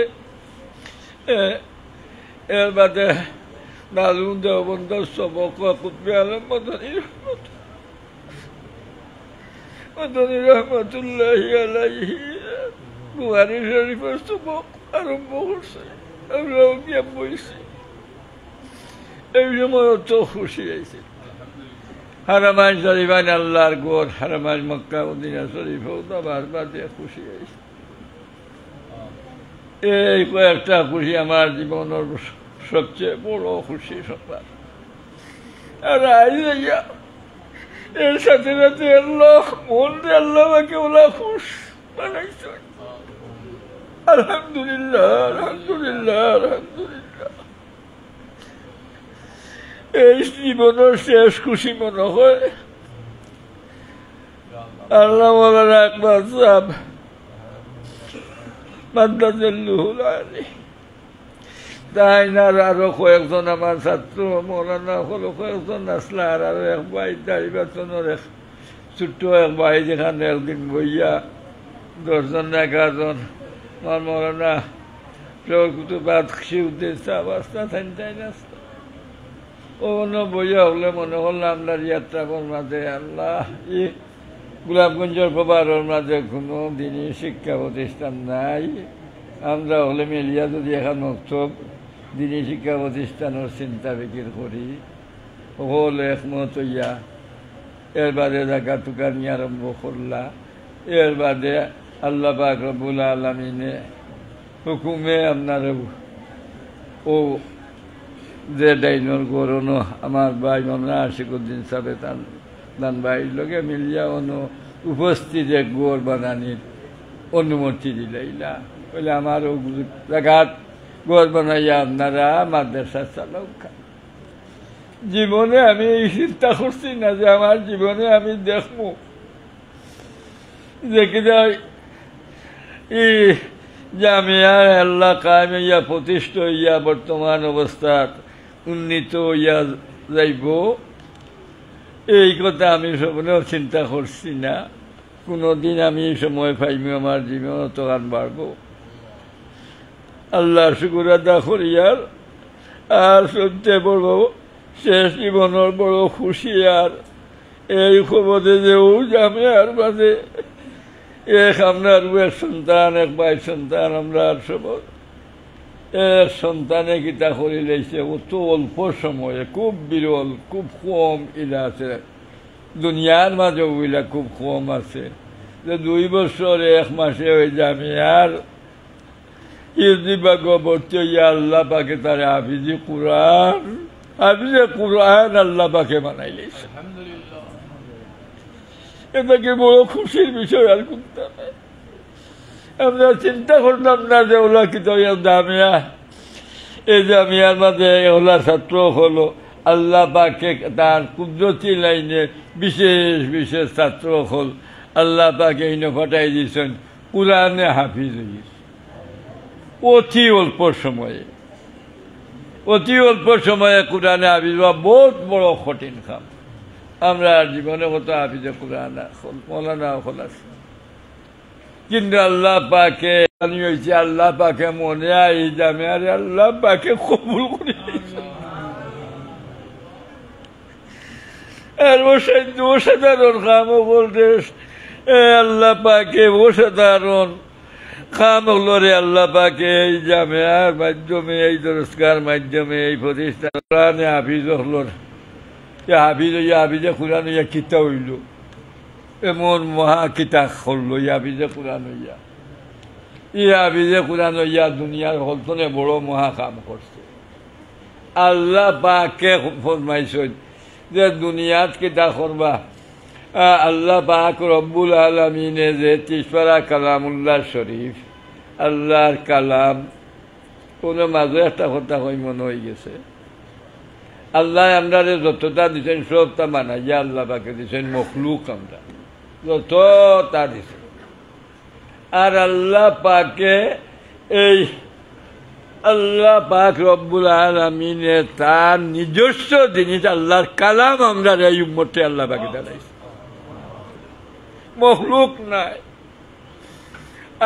এর বাদে দারুণ দেওবন্ধ সবক কুতবে আলম মদনী রহমতুল্লাহি আলাইহি বুখারী শরীফের সবক আরম্ভ করছে। আমরাও গিয়ে বইছি, এই সময় তো খুশি হয়েছে। হারামাইন শরীফান আল্লাহর গড়, হারামাইন মক্কা মদিনা শরীফও দাবার বাদে খুশি হয়েছে। এই কয়েকটা খুশি আমার জীবনের সবচেয়ে বড় খুশি সবার। আর এর সাথে সাথে আল্লাহ মন আল্লাহ আমাকে ওলা খুশ বানাইছে। আলহামদুলিল্লাহ, আলহামদুলিল্লাহ, আলহামদুলিল্লাহ। এই জীবনের শেষ খুশি মনে হয় আল্লাহ মৌলানা আকবর সাহেব মাদ্রাসাল্লুহুল আলী তাই না, আরো কয়েকজন আমার ছাত্র মৌলানা হলো কয়েকজন আসলে, আর আরো এক ভাই নির্বাচনের এক ছোট্ট এক ভাই যেখানে একদিন বইয়া 10 জন 11 জন আমার মৌলানা কুতুবাদ শিউদ্দিন সাহেব আসতা তাই নাস্তা ও বইয়া হলে মনে হল আপনার ইয়াত্রার মাঝে আল্লাহ ই গোলাপগঞ্জের প্রবারের মাঝে কোনো দিনই শিক্ষা প্রতিষ্ঠান নাই, আমরা হলে মিলিয়া যদি এখন মক্তব দিনী শিক্ষা প্রতিষ্ঠানের চিন্তা বিক্রি করি হল একমত হইয়া এর বাদে জায়গা টুকানি আরম্ভ করলা, এর বাদে আল্লাহ পাক রব্বুল আলামিনে হুকুমে আপনার ও যে ডাইনর গরনো আমার ভাই মনে আশিকুদ্দিন সাহেব তান ভাইয়ের লগে মিলিয়া অনু উপস্থিত এক গোর বানানির অনুমতি দিলাইলা বলে আমার জায়গাত গোর বানাইয়া আপনারা মাদ্রাসা চালাও। জীবনে আমি এই চিন্তা করছি না যে আমার জীবনে আমি দেখবো যে কিনা এই জামিয়া আল্লাহ কায়েমিয়া প্রতিষ্ঠিত হইয়া বর্তমান অবস্থাত উন্নীত হইয়া যাইব, এই কথা আমি সবনেও চিন্তা করছি না। কোনোদিন আমি সময় পাইমি আমার জীবন তখন বাড়ব। আল্লাহ শুকুর আদা করিয়ার আর সবচেয়ে বড় শেষ জীবনের বড় খুশি আর এই খবরে যে ও জামিয়ার মাঝে এক আপনার এক সন্তান এক ভাই সন্তান আমরা আর সব এক সন্তানে গীতা করি লাইছে অত অল্প সময়ে খুব বিরল খুব কম ইলা আছে দুনিয়ার মাঝে ওইলা খুব কম আছে যে 2 বছর 1 মাসে ওই জামিয়ার ইউজিবাগ ভর্তি হইয়া আল্লাহ পাকে তার হাফিজি কুরআন আল্লাহ পাকে বানাই লাইছে। এটা কি বড় খুশির বিষয় আর কোনটা নাই। আমরা চিন্তা করতাম না যে ওলা কি তো জামিয়া এই জামিয়ার মাঝে ওলা ছাত্র হলো আল্লাহ পাকে তার কুদরতি লাইনে বিশেষ বিশেষ ছাত্র হল আল্লাহ পাকে ইনো ফাটাই দিয়েছেন কুরআনে হাফিজ হয়েছে অতি অল্প সময়ে কুরআনে হাফিজ হওয়া বহুত বড় কঠিন কাম। আমরা জীবনে কত হাফিজে কুরআন মৌলানা হল আছে, কিন্তু আল্লাহ পাকে হয়েছে আল্লাহ পাকে মনে এই জামিয়ারে আল্লাহ পাকে কবুল করে আর অসাধারণ কাম বলতে আল্লাহ পাকে অসাধারণ কাম হলো রে আল্লাহ পাকে এই জামিয়ার মাধ্যমে এই দরসগার মাধ্যমে এই প্রতিষ্ঠান কোরআনে হাফিজ হলো হাফিজে কোরআন হইয়া কিতা হইল এমন মহা কিতা করলো হাফিজে কোরআন হইয়া হাফিজে কোরআন হইয়া দুনিয়ার হলতনে বড় মহা কাম করছে। আল্লাহ পাকে ফরমাইছেন যে দুনিয়াত কিতা করবা আল্লাহ পাক রব্বুল আলামিনে যে 30 পারা কালামুল্লাহ শরীফ আল্লাহর কালাম কোনো মাঝে একটা কথা কই মনে হয়ে গেছে আল্লাহ আমরা যতটা দিচ্ছেন সবটা বানাইয়া আল্লাহ পাকে দিচ্ছেন মখলুক আমরা যতটা দিচ্ছেন আর আল্লাহ পাকে এই আল্লাহ পাক রব্বুল আলামিনে তার নিজস্ব জিনিস আল্লাহর কালাম আমরা এই উম্মতে আল্লাহ পাকে দাঁড়াইছে মখলুক নাই।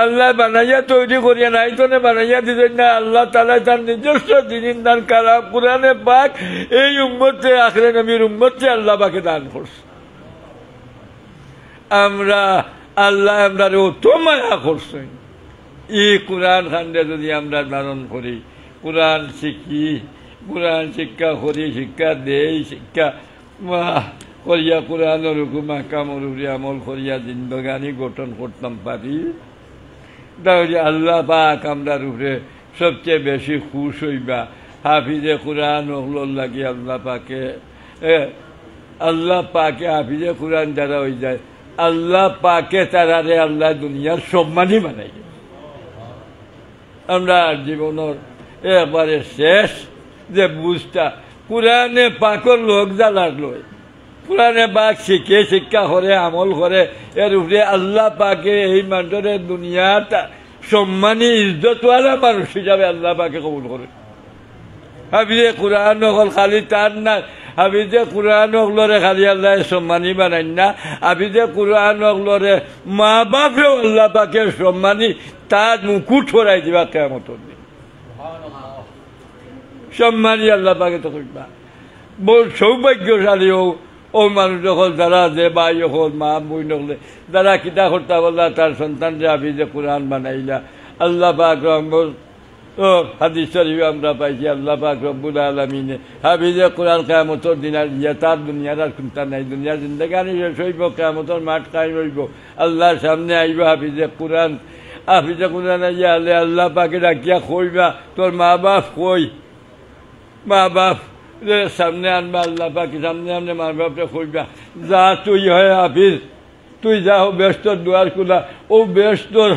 আল্লাহ বানাইয়া তৈরি করিয়া নাই তো বানাইয়া দিতেন না আল্লাহ তাআলা তার নিজস্ব জিনিস দান কালাম কোরআনে পাক এই উম্মতে আখিরে নবীর উম্মতে আল্লাহ পাকে দান করছে। আমরা আল্লাহ আমরা অত মায়া করছেন এই কোরআন খান্ডে যদি আমরা ধারণ করি কোরআন শিখি কোরআন শিক্ষা করি শিক্ষা দেই শিক্ষা করিয়া কোরআনের হুকুম আহকামের উপরে আমল করিয়া জিন্দগানি গঠন করতাম পারি তাহলে আল্লাহ পাক আমরার উপরে সবচেয়ে বেশি খুশ হইবা। হাফিজে কোরআন হল লাগি আল্লাহ পাকে হাফিজে কোরআন যারা হয়ে যায় আল্লাহ পাকে তারারে আল্লাহ দুনিয়ার সম্মানই বানাই। আমরা জীবনের একবারে শেষ যে বুঝটা কোরআনে পাকর লোক জ্বালার লয় কোরআনে পাক শিখে শিক্ষা করে আমল করে এর উপরে আল্লাহ পাকে এই মানুষের দুনিয়াটা সম্মানী ইজ্জতওয়ালা মানুষ হিসাবে আল্লাহ পাকে কবুল করে। হাফিজে কোরআন হল খালি তার না, হাফিজে কোরআন হলরে খালি আল্লাহ সম্মানী বানাই না, হাফিজে কোরআন হলরে মা বাপেও আল্লাহ পাকে সম্মানী তার মুকুট ছড়াই দিবা কিয়ামতের দিন। সম্মানী আল্লাহ পাকে তো করবা। বহু সৌভাগ্যশালী ও মানুষ হল যারা যে ভাই হল মা বই নকলে যারা কিতা করতে বললা তার সন্তান যে হাফিজে কোরআন বানাইলা। আল্লাহ পাক রহমত ও হাদিস শরীফ আমরা পাইছি আল্লাহ পাক রব্বুল আলামিনে হাফিজে কোরআন কিয়ামতের দিন আর তার দুনিয়ার আর চিন্তা নাই, দুনিয়ার জিন্দেগানি শেষ হইব, কিয়ামতের মাঠ কায়েম হইব, আল্লাহর সামনে আইব হাফিজে কোরআন। হাফিজে কোরআন আইয়া আল্লাহ পাকে ডাকিয়া কইবা তোর মা বাপ কই, মা বাপ সামনে আনবা, আল্লাহ পাকে সামনে আনলে মা বাপরে কইবা যা তুই হয় হাফিজ, তুই যা ও ব্যস্তর দুয়ার খোলা, ও ব্যস্তর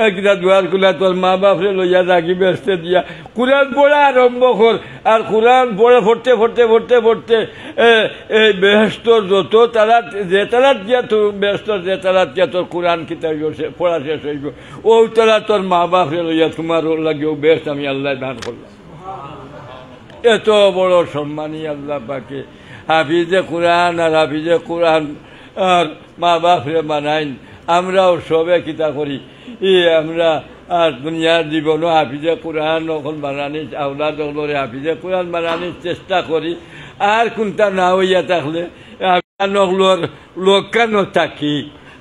একটা দুয়ার খোলা তোর মা বাপরে লইয়া রাখি ব্যস্তে দিয়া কোরআন পড়া আরম্ভ কর। আর কোরআন পড়ে পড়তে পড়তে পড়তে পড়তে এই ব্যস্তর যত তারা যে তারাত গিয়া তোর ব্যস্তর যে তারাত গিয়া তোর কোরআন কিতাব পড়া শেষ হইব, ও তারা তোর মা বাপরে লইয়া তোমার লাগেও ব্যস্ত আমি আল্লাহ দান করলাম। এত বড় সম্মানী আল্লাহ পাকে হাফিজে কোরআন আর হাফিজে কোরআন আর মা বাপরে বানাইন। আমরাও সবে কিতা করি আমরা আর দুনিয়ার জীবনও হাফিজে কোরআন এখন বানানির আওলাদ হলরে হাফিজে কোরআন বানানির চেষ্টা করি। আর কোনটা না হইয়া থাকলে নগলোর লোকানো থাকি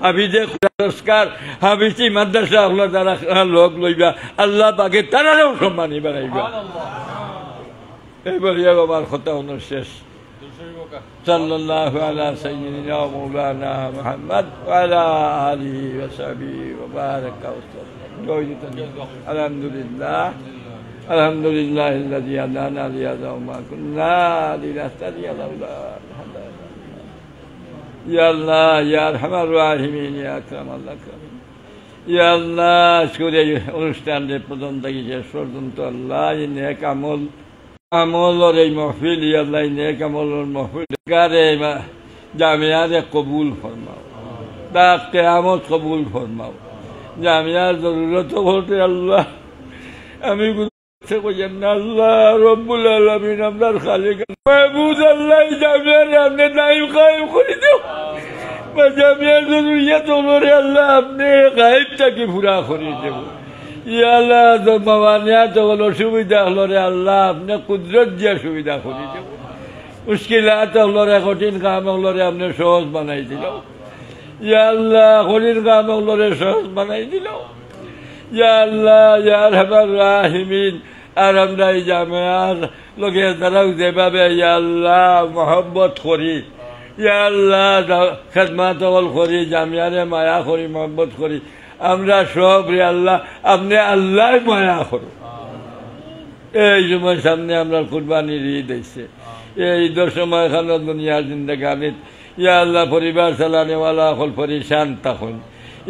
হাফিজে পুরস্কার হাফিজি মাদ্রাসা হলো যারা লোক লইবা আল্লাহ পাকে তারাও সম্মানী বানাইবা। এইবারে আমার কথা হলো শেষ। সাল্লাল্লাহু আলা সাইয়্যিদিনা ওয়া মাওলানা মুহাম্মদ ওয়া আলা আলিহি ওয়া সাহবিহি ওয়া বারাকা ওয়া আলহামদুলিল্লাহ আলহামদুলিল্লাহিল্লাযী হাদানা লিহাযা ওয়া মা কুন্না লিনাহতাদিয়া লাউলা ইয়া আল্লাহ ইয়া আরহামার রাহিমিন ইয়া আকরামাল আকরামিন ইয়া আল্লাহ শুকরিয়া অনুষ্ঠানের প্রথম থেকে শেষ পর্যন্ত আল্লাহ এই নেক আমলের এই মাহফিল আল্লাহ নেক আমলের মাহফিল কারে জামিয়ারে কবুল ফরমাও, তার কিয়ামত কবুল ফরমাও। জামিয়ার জরুরত বলতে আল্লাহ আমি আল্লাহ রব্বুল আলামিন আপনার খালিক মাহবুব আল্লাহ জামিয়ারে আপনি নাইম কায়েম করে দেও, জামিয়ার জরুরিয়াত হলরে আল্লাহ আপনি গায়েবটাকে পুরা করে দেব। ইয়াল্লাহ মাওয়ানিয়াত হলো সুবিধা হলরে আল্লাহ আপনি কুদরত দিয়া সুবিধা করে দেব। মুশকিলাত হলরে কঠিন কাম হলরে আপনি সহজ বানাই দিল। ইয়া আল্লাহ কঠিন কাম হলরে সহজ বানাই দিল। ইয়া আল্লাহ ইয়া আরহামার রাহিমিন আর আমরা এই জামিয়ার লোকে তারাও যেভাবে ইয়া আল্লাহ মহব্বত করি, ইয়া আল্লাহ খেদমাত করি, জামিয়ারে মায়া করি, মহব্বত করি, আমরা সব রে আল্লাহ আপনি আল্লাহ মায়া করো। এই সময় সামনে আমরা কুরবানির ঈদ হয়েছে, এই ঈদের সময় খানো দুনিয়ার জিন্দেগানিত ইয়া আল্লাহ পরিবার চালানেওয়ালা হল পরিশান তখন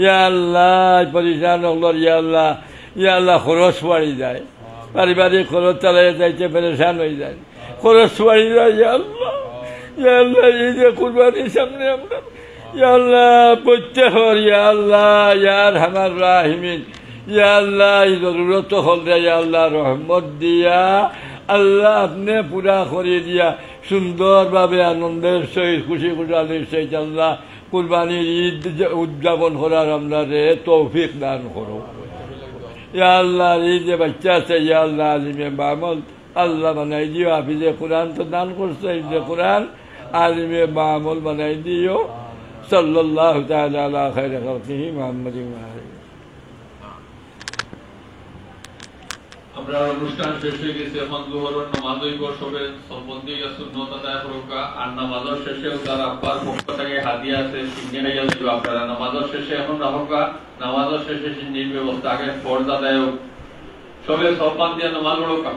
ইয়া আল্লাহ পরিশান হল ইয়া আল্লাহ খরচ বাড়ি যায়, পারিবারিক খরচ চালাই যাইতে পরেশান হয়ে যায়, খরচ বাড়ি যায়। ইয়া আল্লাহ এই যে কুরবানির সামনে আমরা ইয়া আল্লাহ প্রত্যেকর ইয়া আল্লাহ ইয়া আরহামার রাহিমিন ইয়া আল্লাহ এই জরুরত হল রে ইয়া আল্লাহ রহমত দিয়া আল্লাহ আপনি পুরা করে দিয়া সুন্দরভাবে আনন্দের সহিত খুশি খুশালির সহিত আল্লাহ কুরবানির ঈদ উদযাপন করার আমরা রে তৌফিক দান করো। ইয়া আল্লাহ এই যে বাচ্চা আছে ইয়া আল্লাহ আলিমে বামল আল্লাহ বানাই দিও, হাফিজে কোরআন তো দান করছে, হাফিজে কোরআন আলিমে বামল বানাই দিও। সাল্লাল্লাহু তাআলা আলা খায়রি খালকিহি মুহাম্মাদিন ওয়া আলিহি। আমরা অনুষ্ঠান শেষ হয়ে গেছে, এখন জোহরের নামাজ হইব, সবে সম্বন্ধে সুন্নত আদায় করুকা। আর নামাজের শেষেও তার আব্বার পক্ষ থেকে হাদিয়া আছে, সিন্নি হাইয়া দিব আপনারা নামাজের শেষে এখন রাখুকা। নামাজের শেষে সিন্নির ব্যবস্থা আগে ফরজ আদায় হোক, সবে সব বান দিয়ে নামাজ পড়ুকা।